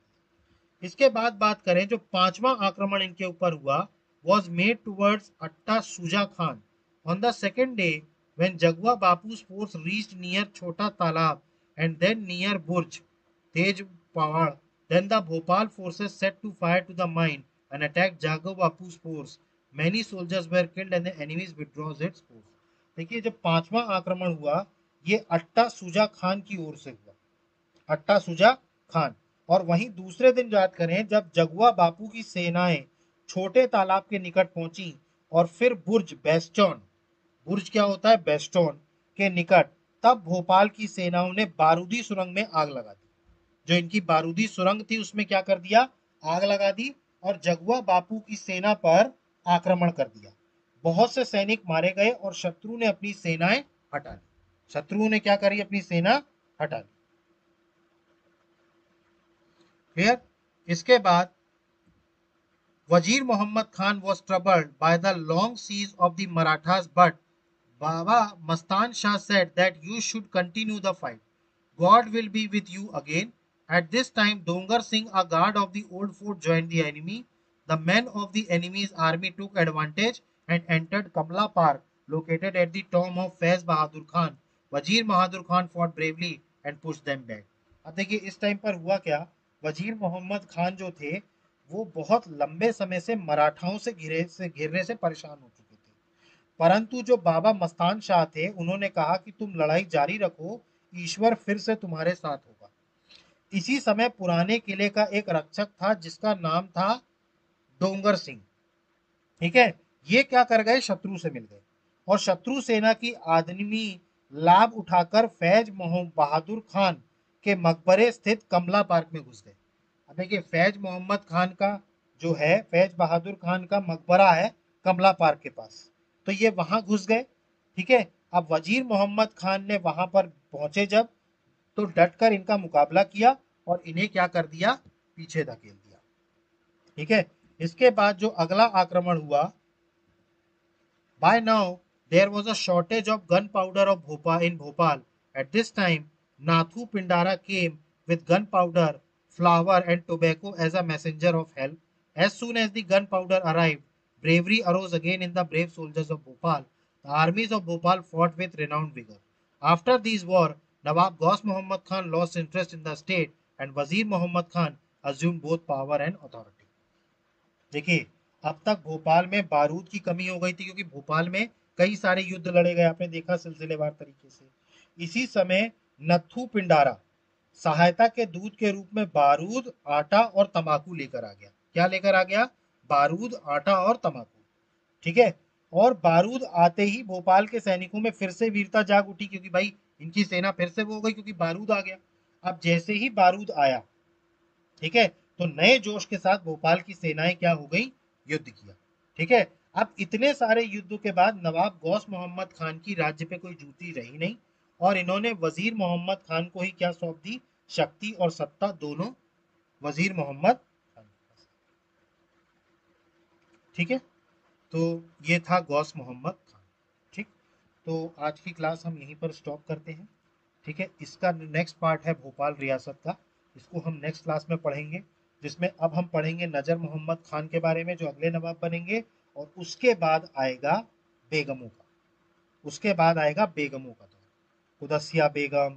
इसके बाद बात करें, जो पांचवा आक्रमण इनके ऊपर हुआ was made towards Atta Suja Khan on the second day when Jagua Bapu's force reached near Chota Talab and then near Burj Tej Pawad. Then the Bhopal forces set to fire to the mine and attacked Jagua Bapu's force. Many soldiers were killed and the enemies withdraws its force. देखिए जब पांचवा आक्रमण हुआ, ये अट्टा सुजा खान की ओर से हुआ, अट्टा सुजा खान। और वहीं दूसरे दिन याद करें जब जगुआ बापू की सेनाएं छोटे तालाब के निकट पहुंची और फिर बुर्ज बेस्टॉन, बुर्ज क्या होता है, बेस्टॉन के निकट, तब भोपाल की सेनाओं ने बारूदी सुरंग में आग लगा दी। जो इनकी बारूदी सुरंग थी उसमें क्या कर दिया, आग लगा दी और जगुआ बापू की सेना पर आक्रमण कर दिया। बहुत से सैनिक मारे गए और शत्रु ने अपनी सेनाएं हटा ली। शत्रुओं ने क्या करी, अपनी सेना हटा ली। क्लियर। इसके बाद वजीर Mohammad Khan was troubled by the long siege of the Marathas, but Baba Mastan Shah said that you should continue the fight. God will be with you again. At this time, Dongar Singh, a guard of the old fort, joined the enemy. The men of the enemy's army took advantage and entered Kamla Park, located at the tomb of Faiz Bahadur Khan. Wazir Bahadur Khan fought bravely and pushed them back. अब देखिए इस time पर हुआ क्या, वजीर मोहम्मद खान जो थे वो बहुत लंबे समय से मराठाओं से घिरने से परेशान हो चुके थे। परंतु जो बाबा मस्तान शाह थे उन्होंने कहा कि तुम लड़ाई जारी रखो, ईश्वर फिर से तुम्हारे साथ होगा। इसी समय पुराने किले का एक रक्षक था जिसका नाम था डोंगर सिंह। ठीक है, ये क्या कर गए, शत्रु से मिल गए और शत्रु सेना की आदमी लाभ उठाकर फैज बहादुर खान के मकबरे स्थित कमला पार्क में घुस गए। अब देखिए फैज मोहम्मद खान का जो है, फैज बहादुर खान का मकबरा है कमला पार्क के पास, तो ये वहां घुस गए। ठीक है, अब वजीर मोहम्मद खान ने वहां पर पहुंचे जब, तो डटकर इनका मुकाबला किया और इन्हें क्या कर दिया, पीछे धकेल दिया। ठीक है, इसके बाद जो अगला आक्रमण हुआ, by now there was a shortage of gunpowder of Bhopal in Bhopal. At this time, Nathu Pindara came with gunpowder, flour and tobacco as a messenger of help. As soon as the gunpowder arrived, bravery arose again in the brave soldiers of Bhopal. The armies of Bhopal fought with renowned vigor. After these war, Nawab Ghaus Muhammad Khan lost interest in the state and Wazir Muhammad Khan assumed both power and authority. देखिए अब तक भोपाल में बारूद की कमी हो गई थी क्योंकि भोपाल में कई सारे युद्ध लड़े गए, आपने देखा सिलसिलेवार तरीके से। इसी समय नथु पिंडारा सहायता के दूत के रूप में बारूद, आटा और तंबाकू लेकर आ गया। क्या लेकर आ गया, बारूद, आटा और तंबाकू। ठीक है, और बारूद आते ही भोपाल के सैनिकों में फिर से वीरता जाग उठी क्योंकि भाई इनकी सेना फिर से वो हो गई क्योंकि बारूद आ गया। अब जैसे ही बारूद आया, ठीक है, तो नए जोश के साथ भोपाल की सेनाएं क्या हो गई, युद्ध किया। ठीक है, अब इतने सारे युद्धों के बाद नवाब गौस मोहम्मद खान की राज्य पे कोई जूती रही नहीं और इन्होंने वजीर मोहम्मद खान को ही क्या सौंप दी, शक्ति और सत्ता दोनों वजीर मोहम्मद खान। ठीक है, तो ये था गौस मोहम्मद खान। ठीक, तो आज की क्लास हम यहीं पर स्टॉप करते हैं। ठीक है, इसका नेक्स्ट पार्ट है भोपाल रियासत का, इसको हम नेक्स्ट क्लास में पढ़ेंगे, जिसमें अब हम पढ़ेंगे नजर मोहम्मद खान के बारे में जो अगले नवाब बनेंगे, और उसके बाद आएगा बेगमों का, उसके बाद आएगा बेगमों का दौर, उदसिया बेगम।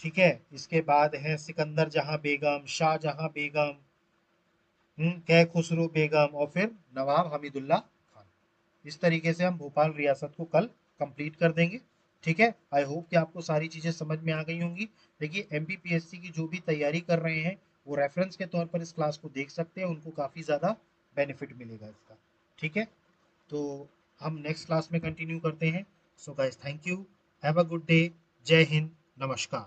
ठीक है, इसके बाद है सिकंदर जहां बेगम, शाहजहां बेगम, कै खुसरो बेगम और फिर नवाब हमीदुल्ला खान। इस तरीके से हम भोपाल रियासत को कल कंप्लीट कर देंगे। ठीक है, आई होप कि आपको सारी चीज़ें समझ में आ गई होंगी। देखिए एमपीपीएससी की जो भी तैयारी कर रहे हैं वो रेफरेंस के तौर पर इस क्लास को देख सकते हैं, उनको काफ़ी ज़्यादा बेनिफिट मिलेगा इसका। ठीक है, तो हम नेक्स्ट क्लास में कंटिन्यू करते हैं। So guys, thank you, have a good day, जय हिंद, नमस्कार।